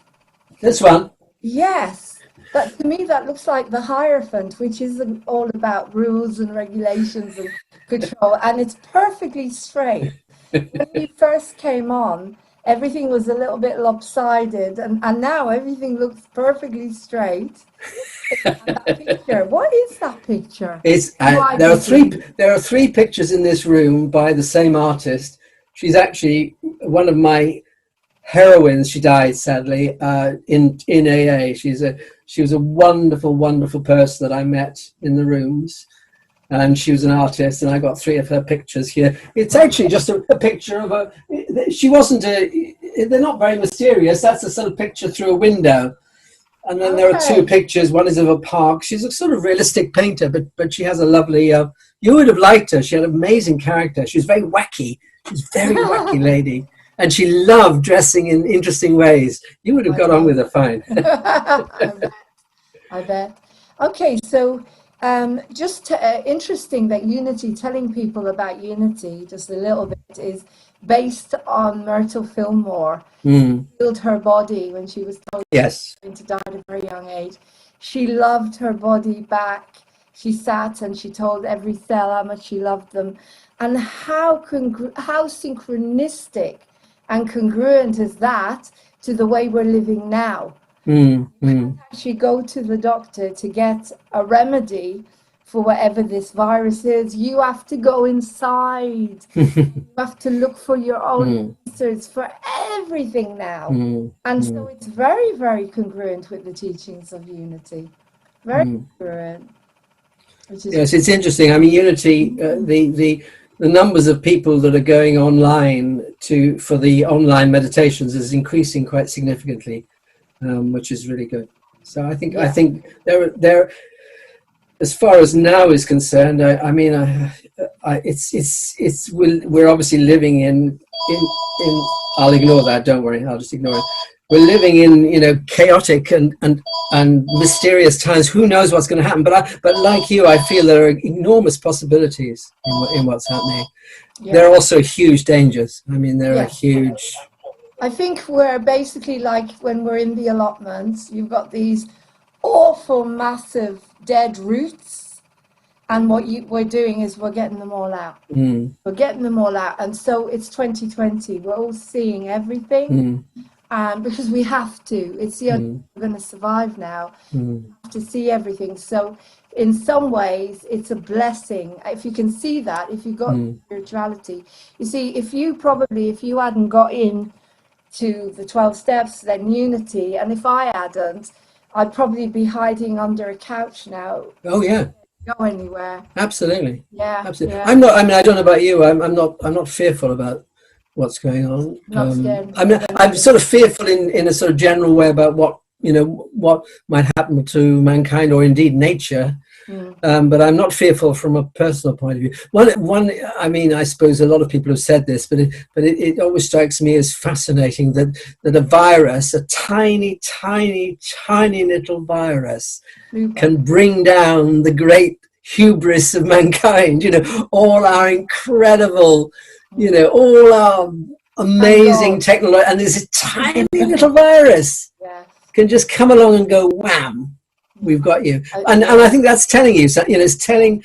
this one. Yes, but to me that looks like the Hierophant, which is all about rules and regulations and control, and it's perfectly straight. When you first came on, everything was a little bit lopsided, and now everything looks perfectly straight. And that picture, what is that picture? There are three pictures in this room by the same artist. She's actually one of my heroines. She died sadly in AA. She was a wonderful person that I met in the rooms, and she was an artist, and I got three of her pictures here. It's actually just a picture of a. She wasn't a. They're not very mysterious. That's a sort of picture through a window. And then there are two pictures. One is of a park. She's a sort of realistic painter, but she has a lovely. You would have liked her. She had an amazing character. She was very wacky. She's a very wacky lady, and she loved dressing in interesting ways. You would have got on with her fine. I bet. Okay, so just interesting that Unity, telling people about Unity just a little bit, is based on Myrtle Fillmore. Healed her body when she was told she was going to die at a very young age. She loved her body back. She sat and she told every cell how much she loved them. And how synchronistic and congruent is that to the way we're living now? She go to the doctor to get a remedy for whatever this virus is. You have to go inside. You have to look for your own answers for everything now. And so it's very, very congruent with the teachings of Unity. Very congruent. Yes, it's interesting. I mean, Unity, the numbers of people that are going online for the online meditations is increasing quite significantly, which is really good. So I think there as far as now is concerned, we're obviously living in. I'll ignore that. Don't worry. I'll just ignore it. We're living in, you know, chaotic and mysterious times. Who knows what's going to happen? But like you, I feel there are enormous possibilities in what's happening. Yeah. There are also huge dangers. I mean, there are huge. I think we're basically like when we're in the allotments. You've got these awful, massive dead roots, and what we're doing is we're getting them all out. We're getting them all out, and so it's 2020. We're all seeing everything, because we have to. It's the only way we're going to survive now. We have to see everything. So in some ways, it's a blessing if you can see that. If you've got spirituality, you see, if you hadn't got in to the 12 steps, then Unity, and if I hadn't, I'd probably be hiding under a couch now. Oh yeah. Go anywhere. Absolutely. Yeah. Absolutely. Yeah. I'm not. I mean, I don't know about you. I'm not fearful about what's going on. Not scared. I'm sort of fearful in a sort of general way about what might happen to mankind or indeed nature. But I'm not fearful from a personal point of view. One. I mean, I suppose a lot of people have said this, but it always strikes me as fascinating that a virus, a tiny little virus, can bring down the great hubris of mankind. You know, all our incredible, all our amazing technology, and this tiny little virus can just come along and go wham. We've got you, and I think that's telling you. So, it's telling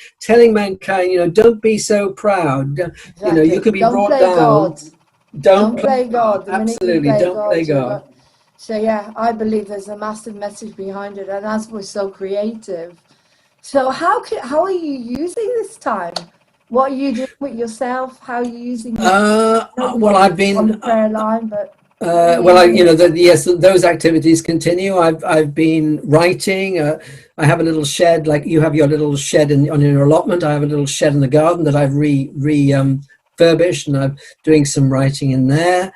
mankind, don't be so proud. Exactly. You could be don't brought play down. God. Don't play God. Absolutely, don't play God. So yeah, I believe there's a massive message behind it, and as we're so creative. So how are you using this time? What are you doing with yourself? How are you using? Well, I've been on the prayer line, but. Well, yes, those activities continue. I've been writing. I have a little shed, like you have your little shed on your allotment. I have a little shed in the garden that I've refurbished, and I'm doing some writing in there.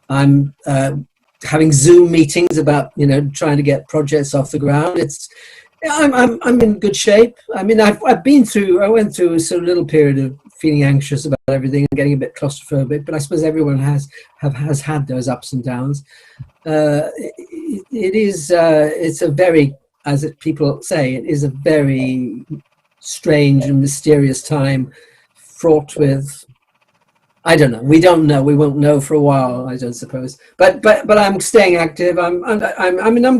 I'm having Zoom meetings about trying to get projects off the ground. I'm in good shape. I mean, I went through a sort of little period of feeling anxious about everything and getting a bit claustrophobic, but I suppose everyone has had those ups and downs. It's a very, as people say, it is a very strange and mysterious time, fraught with, I don't know. We don't know. We won't know for a while, I don't suppose. But I'm staying active. I'm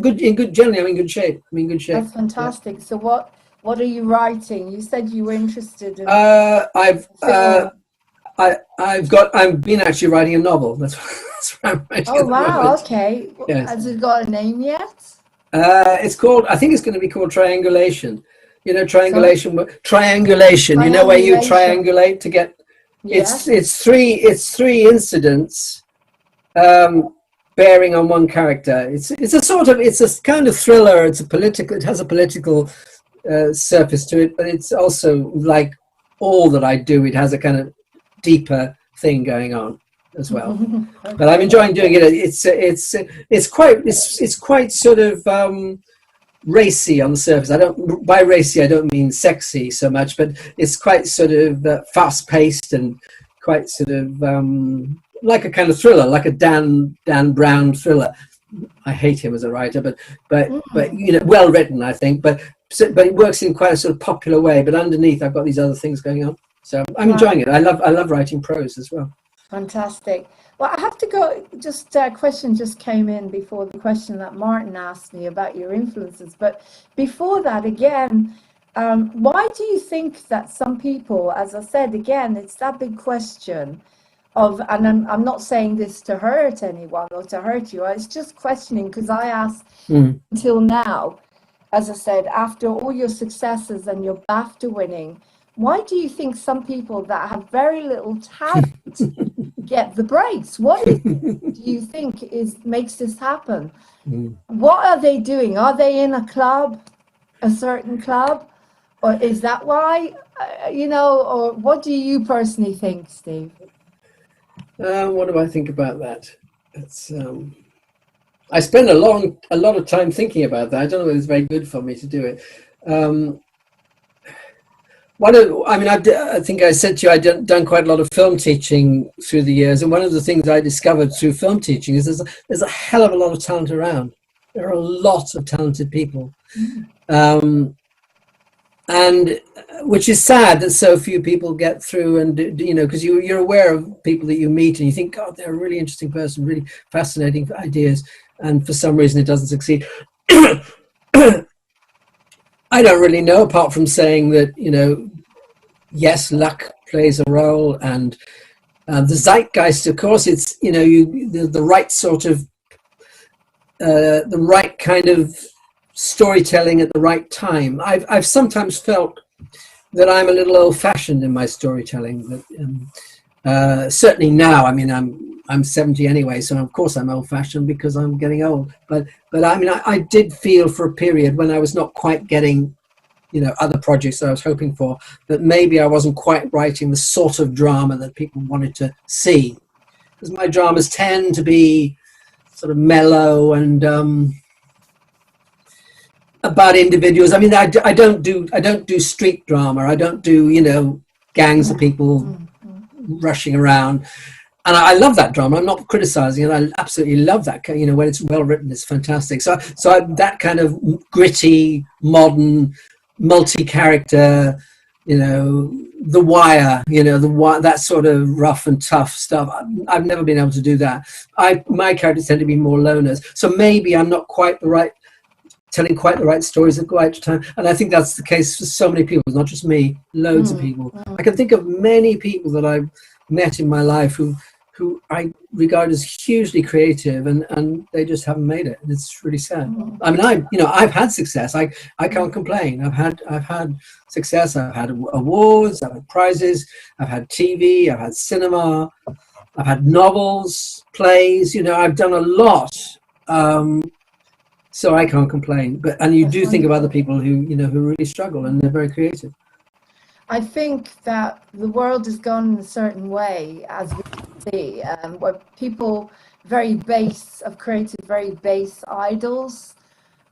good. Generally, I'm in good shape. That's fantastic. Yeah. So what are you writing? You said you were interested in. I've been actually writing a novel. That's what I'm writing. Oh wow! Okay. Yes. Has it got a name yet? It's called. I think it's going to be called Triangulation. Triangulation. Sorry? Triangulation. You know where you triangulate to get. Yes. It's three incidents bearing on one character. It's a kind of thriller. It has a political surface to it, but it's also, like all that I do, it has a kind of deeper thing going on as well. Okay. But I'm enjoying doing it. It's quite sort of racy on the surface. By racy I don't mean sexy so much, but it's quite sort of fast paced and quite sort of like a kind of thriller, like a Dan Brown thriller. I hate him as a writer, but well written, I think, but it works in quite a sort of popular way, but underneath I've got these other things going on, so I'm enjoying it. I love writing prose as well. Fantastic. Well, I have to go, just a question just came in before the question that Martin asked me about your influences. But before that, again, why do you think that some people, as I said, again, it's that big question of, and I'm not saying this to hurt anyone or to hurt you, it's just questioning, because I asked until now, as I said, after all your successes and your BAFTA winning, why do you think some people that have very little talent get the breaks? What do you think makes this happen? What are they doing? Are they in a club, a certain club, or is that why? Or what do you personally think, Steve? What do I think about that? It's I spend a lot of time thinking about that. I don't know if it's very good for me to do it. I think I said to you, I've done quite a lot of film teaching through the years, and one of the things I discovered through film teaching is there's a hell of a lot of talent around. There are a lot of talented people, and which is sad that so few people get through, and because you're aware of people that you meet and you think, God, they're a really interesting person, really fascinating ideas, and for some reason it doesn't succeed. I don't really know, apart from saying that, yes, luck plays a role, and the zeitgeist, of course, it's, the right sort of, the right kind of storytelling at the right time. I've sometimes felt that I'm a little old-fashioned in my storytelling. But, certainly now, I mean, I'm 70 anyway, so of course I'm old-fashioned because I'm getting old. But I mean, I did feel for a period when I was not quite getting, other projects that I was hoping for, that maybe I wasn't quite writing the sort of drama that people wanted to see. Because my dramas tend to be sort of mellow and about individuals. I mean, I don't do street drama. I don't do, gangs of people rushing around. And I love that drama. I'm not criticizing it. I absolutely love that. When it's well written, it's fantastic. So that kind of gritty, modern, multi-character, The Wire, that sort of rough and tough stuff. I've never been able to do that. My characters tend to be more loners. So maybe I'm not telling quite the right stories at the right time. And I think that's the case for so many people, not just me, loads of people. I can think of many people that I've met in my life who I regard as hugely creative, and they just haven't made it. And it's really sad. I mean, I've had success. I can't complain. I've had success. I've had awards. I've had prizes. I've had TV. I've had cinema. I've had novels, plays, you know, I've done a lot. So I can't complain. But and you That's do think of other wonderful. people who, you know, who really struggle and they're very creative. I think that the world has gone in a certain way, as we see, where people very base have created very base idols,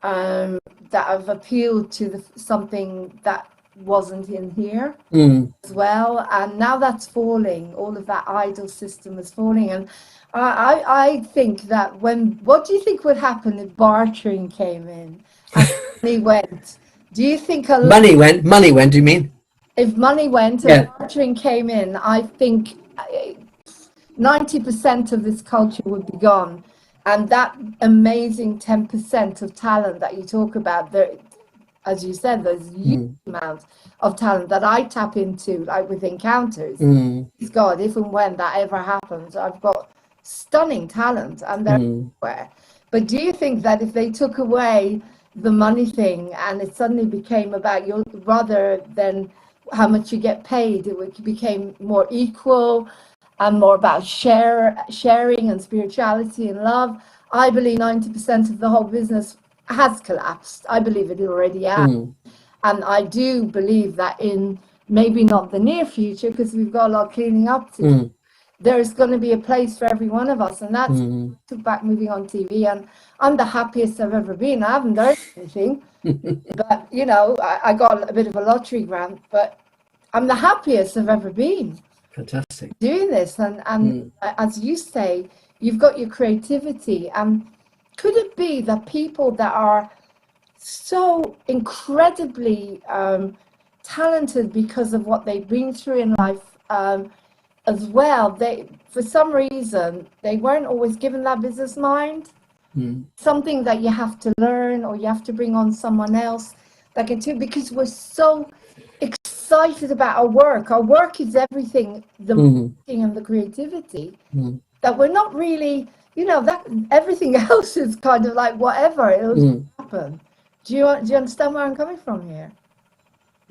um, that have appealed to something that wasn't in here Mm, as well. And now that's falling. All of that idol system is falling. And I think that what do you think would happen if bartering came in and money went? Do you think money went, do you mean? if money went and Yeah. bartering came in, I think 90% of this culture would be gone. And that amazing 10% of talent that you talk about, there, as you said, there's huge Mm, amounts of talent that I tap into, like with encounters. mm, God, if and when that ever happens, I've got stunning talent and they're mm, everywhere. But do you think that if they took away the money thing and it suddenly became about you rather than how much you get paid, it became more equal and more about sharing and spirituality and love? I believe 90% of the whole business has collapsed. I believe it already has. mm, And I do believe that in maybe not the near future, because we've got a lot of cleaning up to do, mm, there's going to be a place for every one of us. And that's mm. took back moving on TV. And I'm the happiest I've ever been. I haven't done anything, but you know, I got a bit of a lottery grant, but I'm the happiest I've ever been Fantastic. doing this. And Mm, as you say, you've got your creativity. And could it be that people that are so incredibly talented because of what they've been through in life, as well, they for some reason they weren't always given that business mind, mm, something that you have to learn or you have to bring on someone else that can do, because we're so excited about our work is everything, the mm, marketing and the creativity, mm, that we're not really, you know, that everything else is kind of like whatever, it'll just mm. happen. Do you understand where I'm coming from here?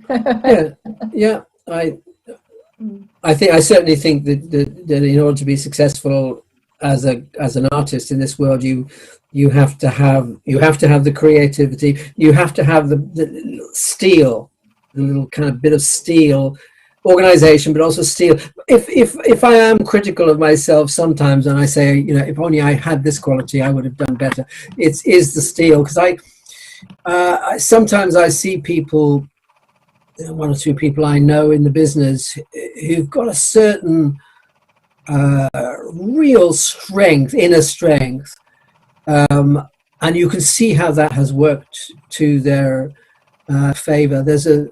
Yeah, yeah. I certainly think that in order to be successful as an artist in this world, you have to have the creativity. You have to have the steel, the little kind of bit of steel, organization, but also steel. If I am critical of myself sometimes, and I say, you know, if only I had this quality, I would have done better. It is the steel, because sometimes I see people, one or two people I know in the business, who've got a certain real strength, inner strength, and you can see how that has worked to their favor. There's a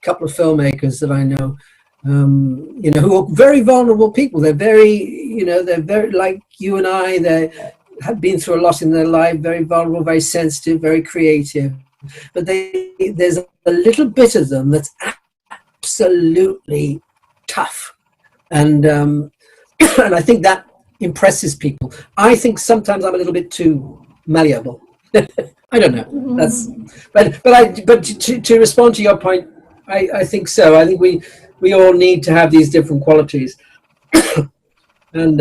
couple of filmmakers that I know, you know, who are very vulnerable people. They're very like you and I. They have been through a lot in their life. Very vulnerable, very sensitive, very creative. But there's a little bit of them that's absolutely tough, and and I think that impresses people. I think sometimes I'm a little bit too malleable. I don't know. That's but to respond to your point, I think so. I think we all need to have these different qualities, and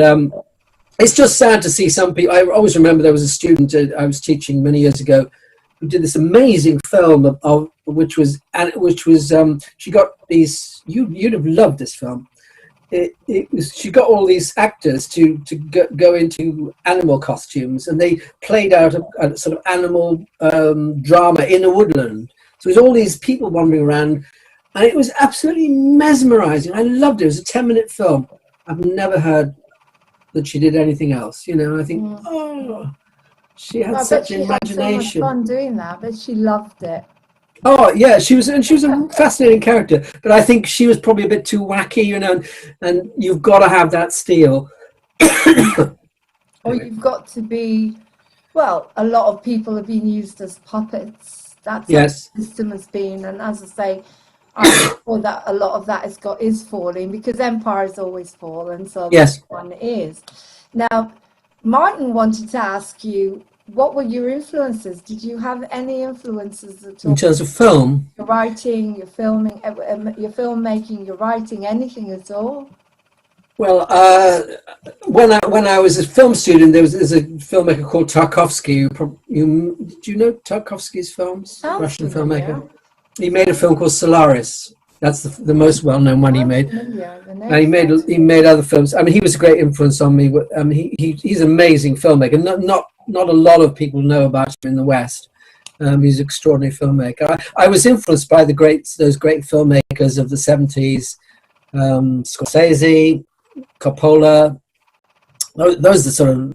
it's just sad to see some people. I always remember there was a student I was teaching many years ago who did this amazing film of which was she got these. You'd have loved this film. She got all these actors to go into animal costumes, and they played out a sort of animal drama in a woodland. So there's all these people wandering around, and it was absolutely mesmerizing. I loved it. It was a 10-minute film. I've never heard that she did anything else. You know, I think, oh, she had I bet such she had so much imagination. fun doing that. I bet she loved it. Oh yeah, she was a fascinating character, but I think she was probably a bit too wacky, you know. And you've got to have that steel. Or Anyway, you've got to be, well, a lot of people have been used as puppets. That's how yes, the system has been. And as I say, I'm sure that a lot of that is falling, because empires always fall, and so this yes. one is. Now, Martin wanted to ask you, what were your influences? Did you have any influences at In all? terms of film, Your writing, your filming, your filmmaking, your writing, anything at all? Well, when I was a film student, there's a filmmaker called Tarkovsky. Do you know Tarkovsky's films? Sounds Russian familiar. filmmaker. He made a film called Solaris. That's the most well-known one he Sounds made. familiar. The And name sounds he made other films. I mean, he was a great influence on me. He's an amazing filmmaker. Not a lot of people know about him in the West. He's an extraordinary filmmaker. I was influenced by those great filmmakers of the 70s, Scorsese, Coppola. Those are sort of,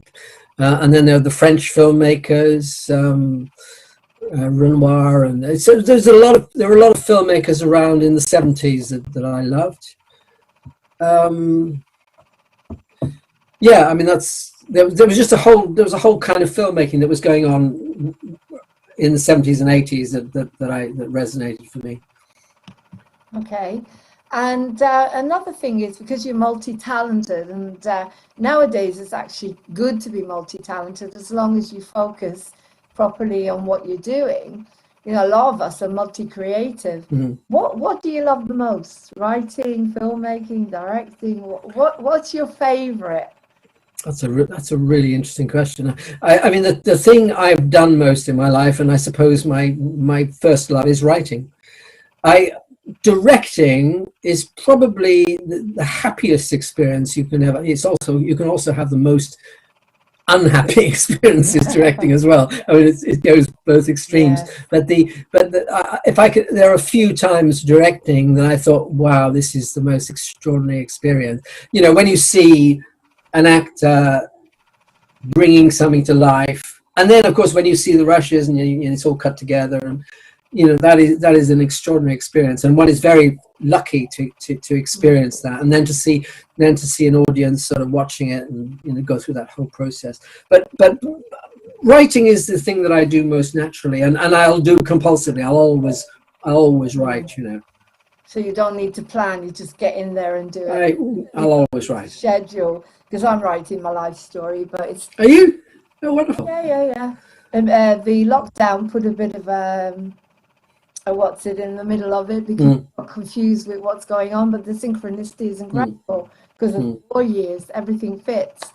and then there are the French filmmakers, Renoir, and so there were a lot of filmmakers around in the 70s that I loved. Yeah, I mean there was a whole kind of filmmaking that was going on in the 70s and 80s that resonated for me. Okay. And another thing is, because you're multi-talented, and nowadays it's actually good to be multi-talented as long as you focus properly on what you're doing. You know, a lot of us are multi-creative. Mm-hmm. What do you love the most? Writing, filmmaking, directing? What's your favorite? That's a really interesting question. I mean, the thing I've done most in my life, and I suppose my first love, is writing. Directing is probably the happiest experience you can ever. You can also have the most unhappy experiences directing as well. I mean, it goes both extremes. Yes. But if I could, there are a few times directing that I thought, wow, this is the most extraordinary experience. You know, when you see an actor bringing something to life, and then of course when you see the rushes and it's all cut together, and you know, that is an extraordinary experience, and one is very lucky to experience that, and then to see an audience sort of watching it and, you know, go through that whole process. But writing is the thing that I do most naturally, and I'll do compulsively. I'll always write, you know. So you don't need to plan, you just get in there and do it. I'll always write. Schedule, because I'm writing my life story, but it's... Are you? Oh, wonderful. Yeah. And the lockdown put a bit of a what's it in the middle of it, because I got confused with what's going on, but the synchronicity is incredible, because in 4 years everything fits.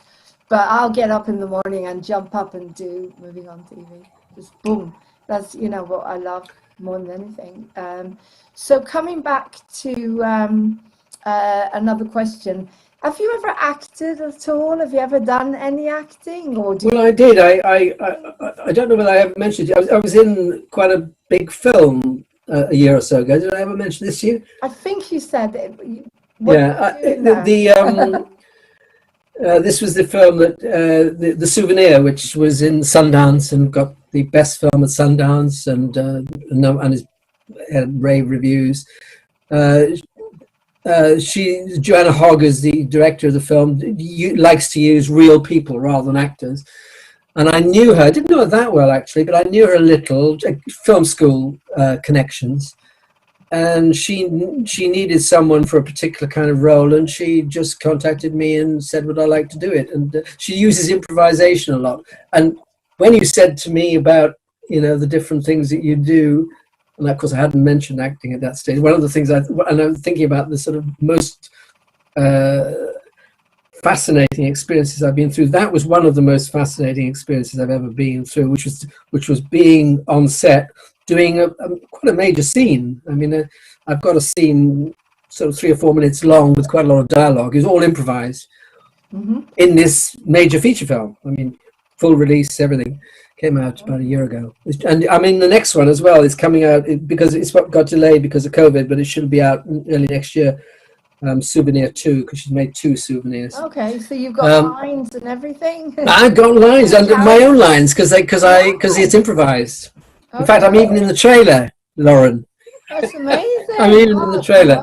But I'll get up in the morning and jump up and do Moving on TV. Just boom. That's, you know, what I love more than anything. So coming back to another question. Have you ever acted at all? Have you ever done any acting? Or well, I did. I don't know whether I ever mentioned it. I was in quite a big film a year or so ago. Did I ever mention this to you? I think you said it. This was the film that the Souvenir, which was in Sundance and got the best film at Sundance, and had rave reviews. Joanna Hogg, is the director of the film, likes to use real people rather than actors. And I knew her, I didn't know her that well actually, but I knew her a little, film school connections. And she needed someone for a particular kind of role, and she just contacted me and said, would I like to do it? And she uses improvisation a lot. And when you said to me about, you know, the different things that you do, and of course I hadn't mentioned acting at that stage, one of the things and I'm thinking about the sort of most fascinating experiences I've been through, that was one of the most fascinating experiences I've ever been through, which was being on set doing quite a major scene. I mean, I've got a scene sort of 3 or 4 minutes long with quite a lot of dialogue. It was all improvised in this major feature film. I mean, full release, everything. Came out about a year ago. And I mean, the next one as well is coming out, because it's got delayed because of COVID, but it should be out early next year. Souvenir 2, because she's made 2 souvenirs. Okay, so you've got lines and everything. I've got lines, under my own lines, because it's improvised. In fact, I'm even in the trailer, Lauren. That's amazing. I'm even in the trailer.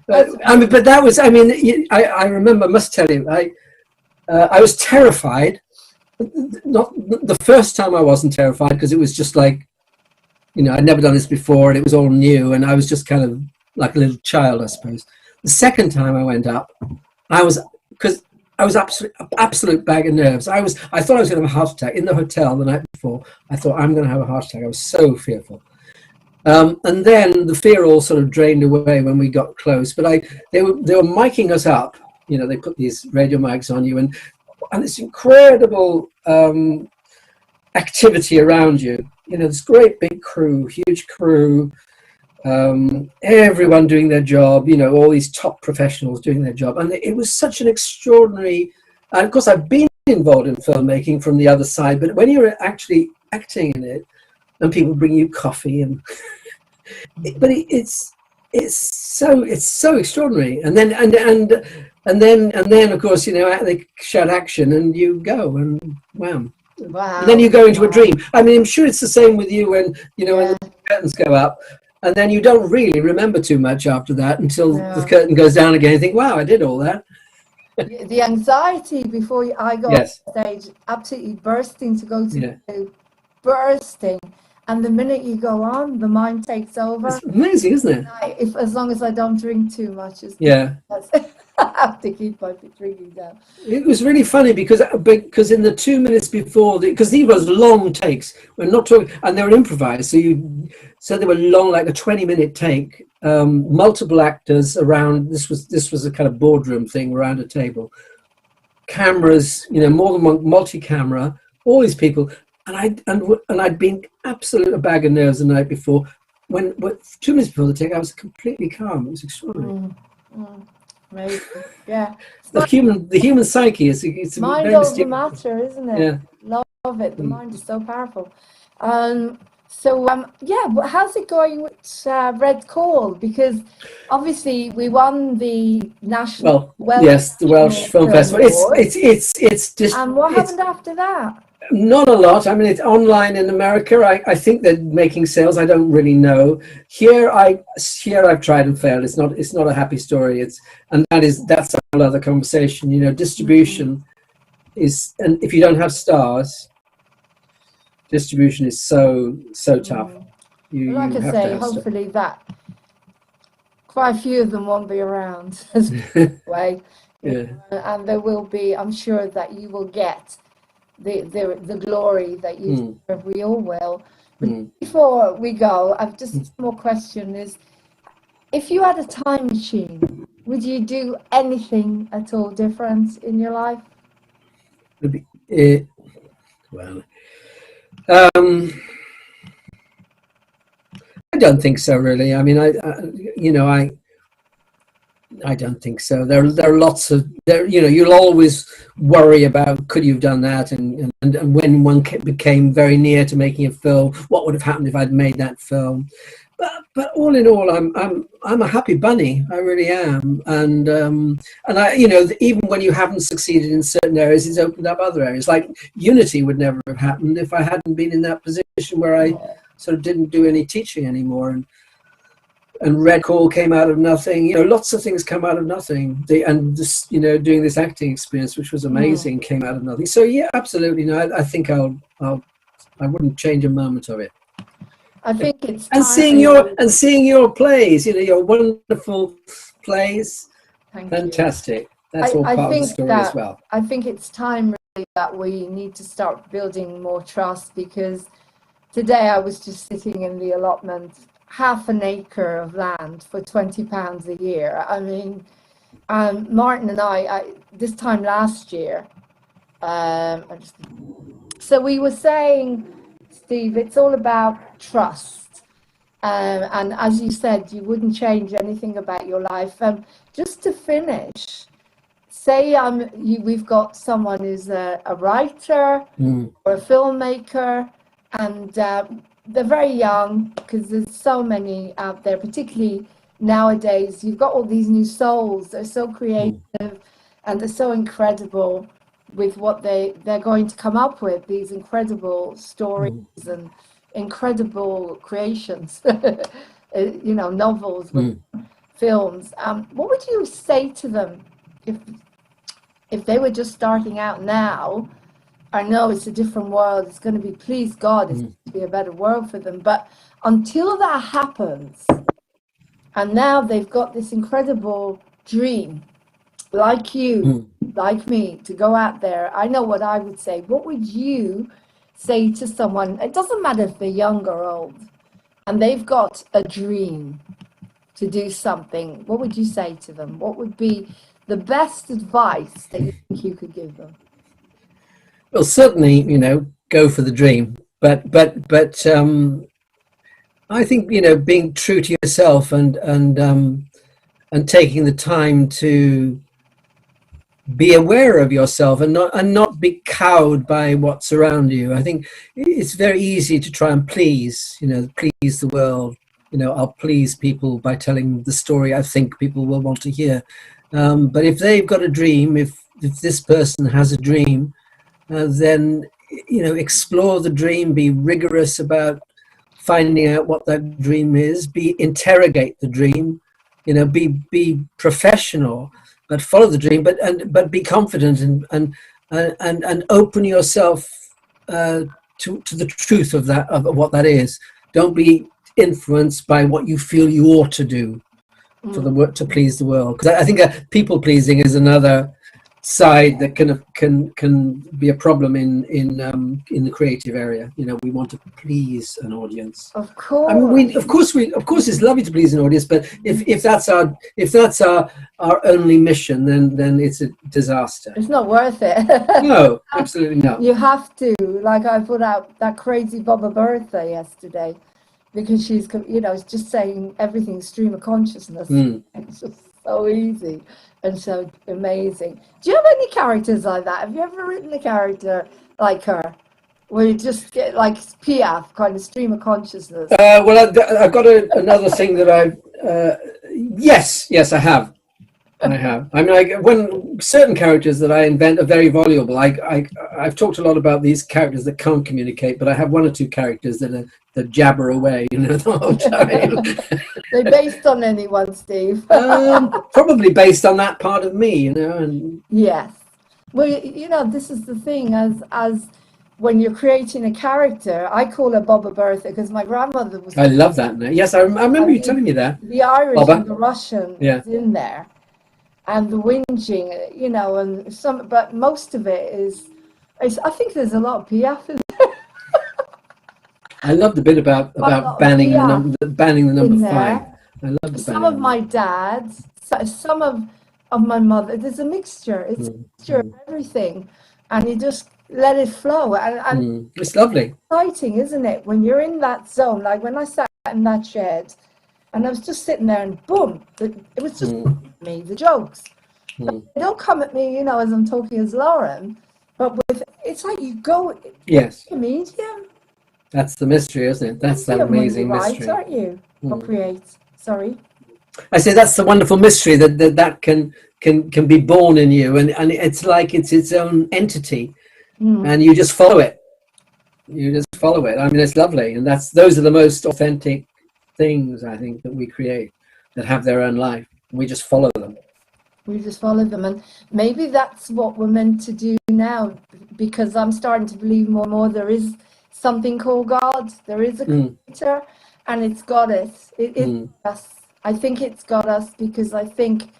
But that was, I mean, I remember, I must tell you, I was terrified. Not the first time I wasn't terrified, because it was just like, you know, I'd never done this before and it was all new, and I was just kind of like a little child, I suppose. The second time I went up, I was absolute bag of nerves. I thought I was going to have a heart attack in the hotel the night before. I thought, I'm going to have a heart attack. I was so fearful. And then the fear all sort of drained away when we got close. But they were miking us up. You know, they put these radio mics on you, and this incredible activity around you. You know, this great big crew, huge crew, everyone doing their job. You know, all these top professionals doing their job, and it was such an extraordinary. And of course, I've been involved in filmmaking from the other side, but when you're actually acting in it, and people bring you coffee, and but it's so extraordinary. And then of course, you know, they shout action, and you go, and wham. Wow. And then you go into a dream. I mean, I'm sure it's the same with you when, you know, when the curtains go up, and then you don't really remember too much after that until the curtain goes down again. You think, wow, I did all that. The anxiety before I go on stage, absolutely bursting to go to bursting. And the minute you go on, the mind takes over. It's amazing, isn't it? As long as I don't drink too much. I have to keep my drinking down. It was really funny because in the 2 minutes before, because these was long takes, we're not talking, and they were improvised, so they were long, like a 20-minute take, multiple actors around. This was a kind of boardroom thing around a table, cameras, you know, more than one, multi-camera, all these people, and I'd been absolute a bag of nerves the night before. When 2 minutes before the take, I was completely calm. It was extraordinary. Amazing. Yeah. The human psyche it's mind very over matter, isn't it? Yeah. Love it. The mind is so powerful. How's it going with Red Call? Because obviously we won the national the Welsh Film Festival. It's just. And what happened after that? Not a lot. I mean, it's online in America. I think they're making sales. I don't really know. Here I've tried and failed. It's not a happy story. That's a whole other conversation. You know, distribution is, and if you don't have stars, distribution is so tough. Like I say, hopefully that quite a few of them won't be around as way. And there will be. I'm sure that you will get the glory that you deserve. We all will. But before we go, I've just one more question: is if you had a time machine, would you do anything at all different in your life? I don't think so, really. I mean, I don't think so. There are lots of you know, you'll always worry about could you have done that, and when one became very near to making a film, what would have happened if I'd made that film. But all in all, I'm a happy bunny. I really am, and I, you know, even when you haven't succeeded in certain areas, it's opened up other areas. Like Unity would never have happened if I hadn't been in that position where I sort of didn't do any teaching anymore, and Red Call came out of nothing. You know, lots of things come out of nothing. And this, you know, doing this acting experience, which was amazing, came out of nothing. So yeah, absolutely. No, I think I wouldn't change a moment of it. I think it's and seeing your plays, you know, your wonderful plays. Fantastic. That's all part of the story as well. I think it's time really that we need to start building more trust, because today I was just sitting in the allotment, half an acre of land for £20 a year. I mean, Martin and I this time last year, so we were saying, Steve, it's all about trust. And as you said, you wouldn't change anything about your life. Just to finish, say we've got someone who's a writer or a filmmaker, and they're very young, because there's so many out there, particularly nowadays. You've got all these new souls. They're so creative and they're so incredible with what they're going to come up with, these incredible stories and incredible creations, you know, novels, films. What would you say to them if they were just starting out now? I know it's a different world. It's going to be, please God, it's going to be a better world for them. But until that happens, and now they've got this incredible dream, like you, like me, to go out there. I know what I would say. What would you say to someone? It doesn't matter if they're young or old. and they've got a dream to do something, what would you say to them? What would be the best advice that you think you could give them? Well, certainly, go for the dream, but I think, being true to yourself and taking the time to be aware of yourself and not be cowed by what's around you. I think it's very easy to try and please the world. I'll please people by telling the story I think people will want to hear. But if they've got a dream, if this person has a dream, then explore the dream, be rigorous about finding out what that dream is, interrogate the dream, be professional, but follow the dream, but be confident and open yourself to the truth of what that is. Don't be influenced by what you feel you ought to do for the work to please the world, because I think people pleasing is another side that can be a problem in the creative area. We want to please an audience. Of course. I mean, of course it's lovely to please an audience, but if that's our only mission, then it's a disaster. It's not worth it. No, absolutely not. You have to, like I put out that crazy Baba Bertha yesterday, because she's, it's just saying everything's stream of consciousness. It's just so easy and so amazing. Do you have any characters like that? Have you ever written a character like her, where you just get like Piaf, kind of stream of consciousness? Well, I've got another thing that yes, I have. I mean, when certain characters that I invent are very voluble. I've talked a lot about these characters that can't communicate, but I have one or two characters that jabber away, the whole time. They're based on anyone, Steve? Probably based on that part of me, And yes. Well, this is the thing, as when you're creating a character, I call her Baba Bertha because my grandmother was. I love that name. Yes, I remember you telling me that. The Irish Baba. and the Russian is in there, and the whinging, and but most of it is. I think there's a lot of Piaf in there. I love the bit about banning the number 5. I love the some of my dad's, some of my mother. There's a mixture. It's a mixture of everything, and you just let it flow. And it's lovely. Exciting, isn't it? When you're in that zone, like when I sat in that shed, and I was just sitting there, and boom, it was just me, the jokes. They don't come at me, as I'm talking as Lauren, but it's like you go. Yes. Medium. That's the mystery, isn't it? That's that amazing mystery. Right, aren't you? Or create. Sorry. I say that's the wonderful mystery that can be born in you, and it's like it's its own entity, and you just follow it. You just follow it. I mean, it's lovely, and those are the most authentic things I think that we create, that have their own life. We just follow them. We just follow them, and maybe that's what we're meant to do now, because I'm starting to believe more and more there is something called God. There is a creator, and it's got us. It's us. I think it's got us, because I think,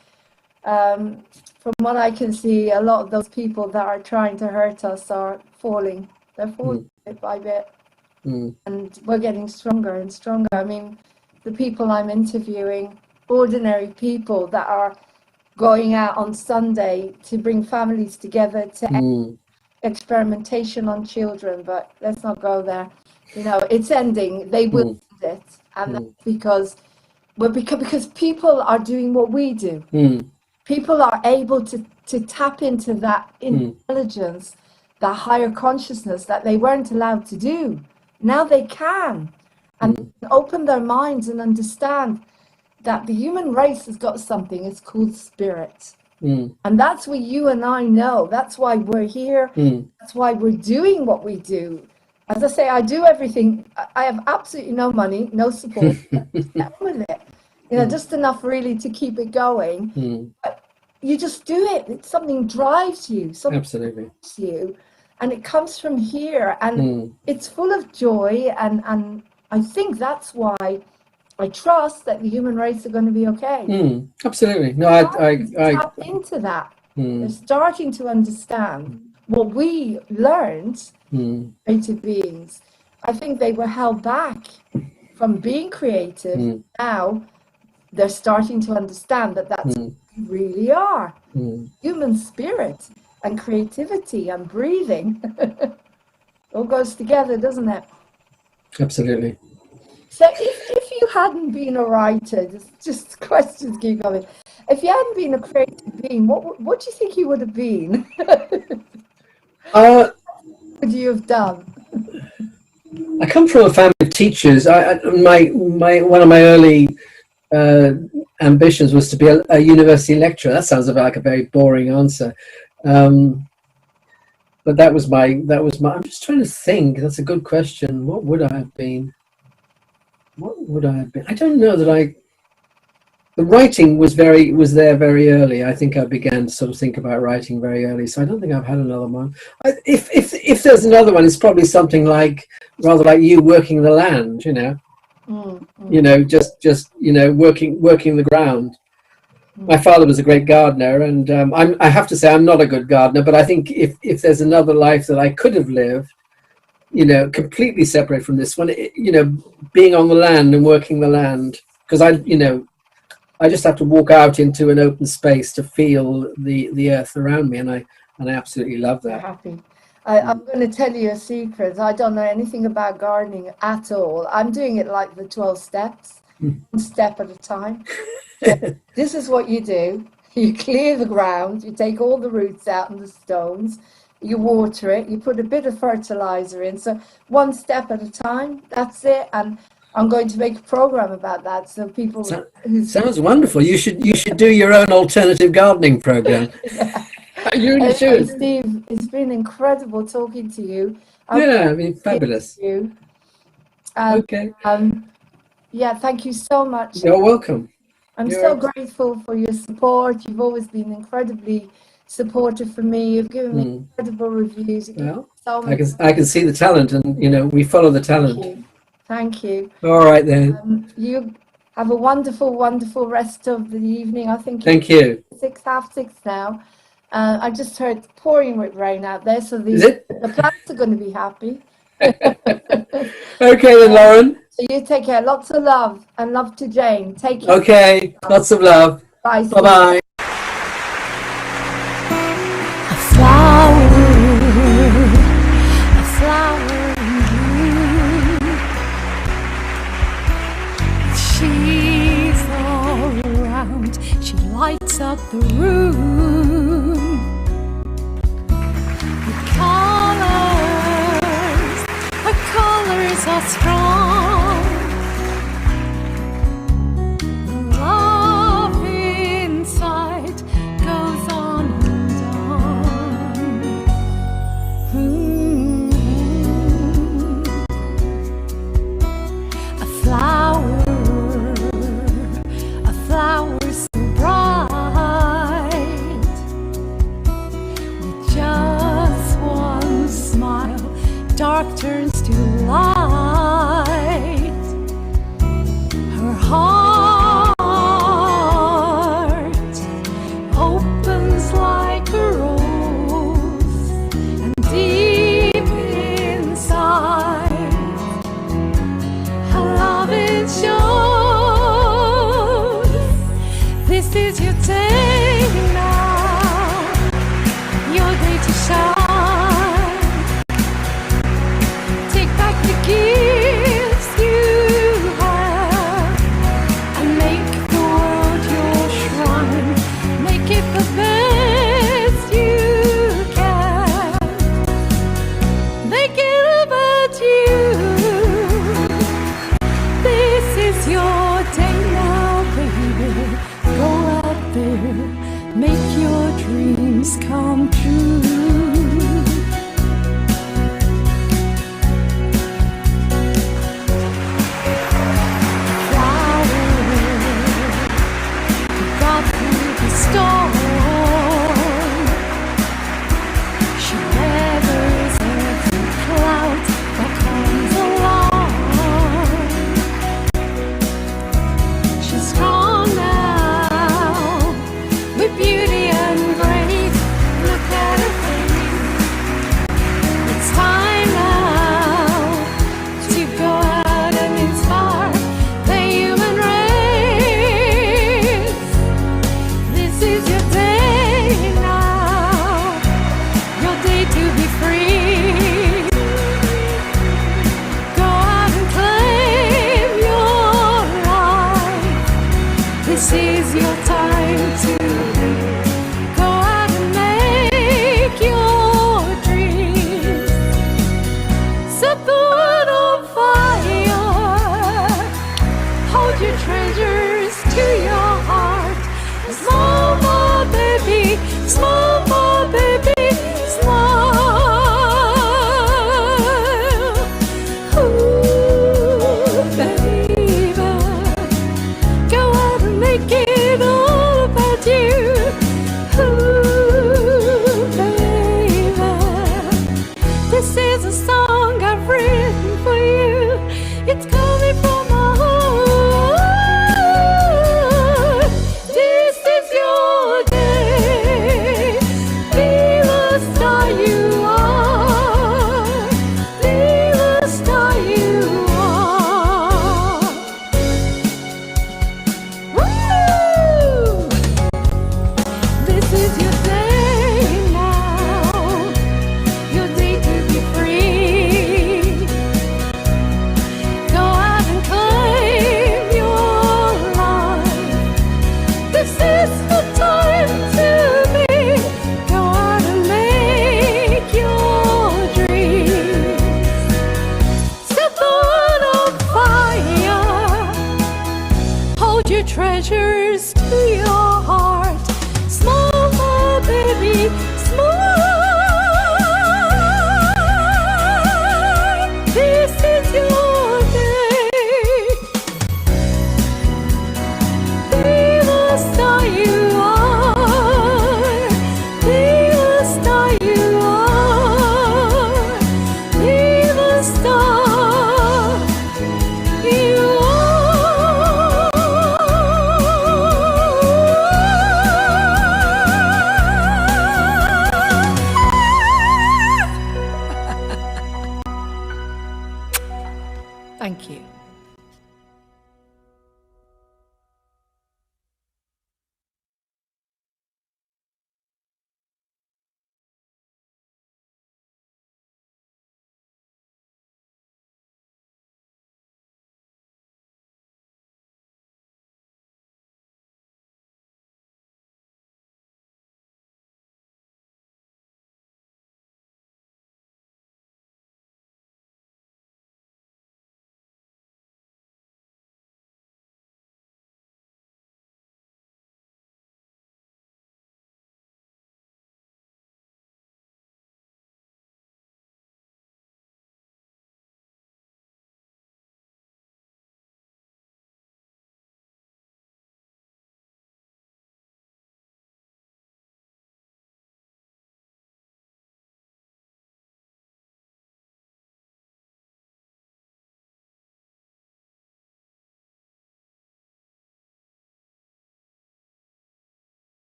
from what I can see, a lot of those people that are trying to hurt us are falling. They're falling bit by bit, and we're getting stronger and stronger. I mean, the people I'm interviewing, ordinary people that are going out on Sunday to bring families together to experimentation on children, but let's not go there. It's ending. They will end it, and that's because people are doing what we do. People are able to tap into that intelligence, that higher consciousness that they weren't allowed to do. Now they can, and open their minds and understand that the human race has got something. It's called spirit. And that's what you and I know. That's why we're here. That's why we're doing what we do. As I say, I do everything. I have absolutely no money, no support. Get on with it. Just enough really to keep it going. But you just do it. It's something drives you. Something Absolutely. drives you. And it comes from here. And it's full of joy. And I think that's why I trust that the human race are going to be okay. Absolutely. No, I tap into that. They're starting to understand what we learned, creative beings. I think they were held back from being creative, now they're starting to understand that that's what we really are. Human spirit and creativity and breathing all goes together, doesn't it? Absolutely. So if you hadn't been a writer, just questions keep coming. If you hadn't been a creative being, what do you think you would have been? What would you have done? I come from a family of teachers. One of my early ambitions was to be a university lecturer. That sounds like a very boring answer, but that was my. I'm just trying to think. That's a good question. What would I have been? I don't know that the writing was there very early. I think I began to sort of think about writing very early. So I don't think I've had another one. If there's another one, it's probably something rather like you, working the land. Just working the ground. My father was a great gardener, and I have to say I'm not a good gardener. But I think if there's another life that I could have lived, completely separate from this one, being on the land and working the land, because I just have to walk out into an open space to feel the earth around me, and I absolutely love that. Happy. I'm going to tell you a secret. I don't know anything about gardening at all. I'm doing it like the 12 steps, one step at a time. So this is what you do. You clear the ground, you take all the roots out and the stones, you water it, you put a bit of fertilizer in. So one step at a time, that's it. And I'm going to make a program about that, so people. Sounds wonderful. You should do your own alternative gardening program. Yeah. You really should. Steve, it's been incredible talking to you. Fabulous. You. Okay. Yeah, thank you so much. You're welcome. I'm so grateful for your support. You've always been incredibly supportive for me. You've given me incredible reviews. I can see the talent, and we follow the talent. Thank you. All right then. You have a wonderful, wonderful rest of the evening. I think. Thank you. 6:30 now. I just heard pouring with rain out there, so the plants are going to be happy. Okay then, Lauren. So you take care. Lots of love, and love to Jane. Take care. Okay. Lots of love. Bye. Bye-bye. A flower in bloom. She's all around. She lights up the room. Her colors are strong. The love inside goes on and on. A flower so bright, with just one smile, dark turns to light. Her heart opens like a rose, and deep inside, her love it shows. This is your day now, your day to shine. Take back the gifts you have, and make the world your shrine. Make it the best you can. Make it about you. This is your day now, baby. Go out there, make your dreams come true. is your time to live. Go out and make your dreams. Set the world on fire. Hold your treasures to your heart. Smile more, baby. Smile more, baby. Smile. Ooh, baby. Go out and make it all about you. Ooh, baby. This is a song I've written for you. It's coming from my heart. This is your day. Be the star you are. Be the star you are. Woo! This is your day now. Your day to be free. Go out and claim your life. This is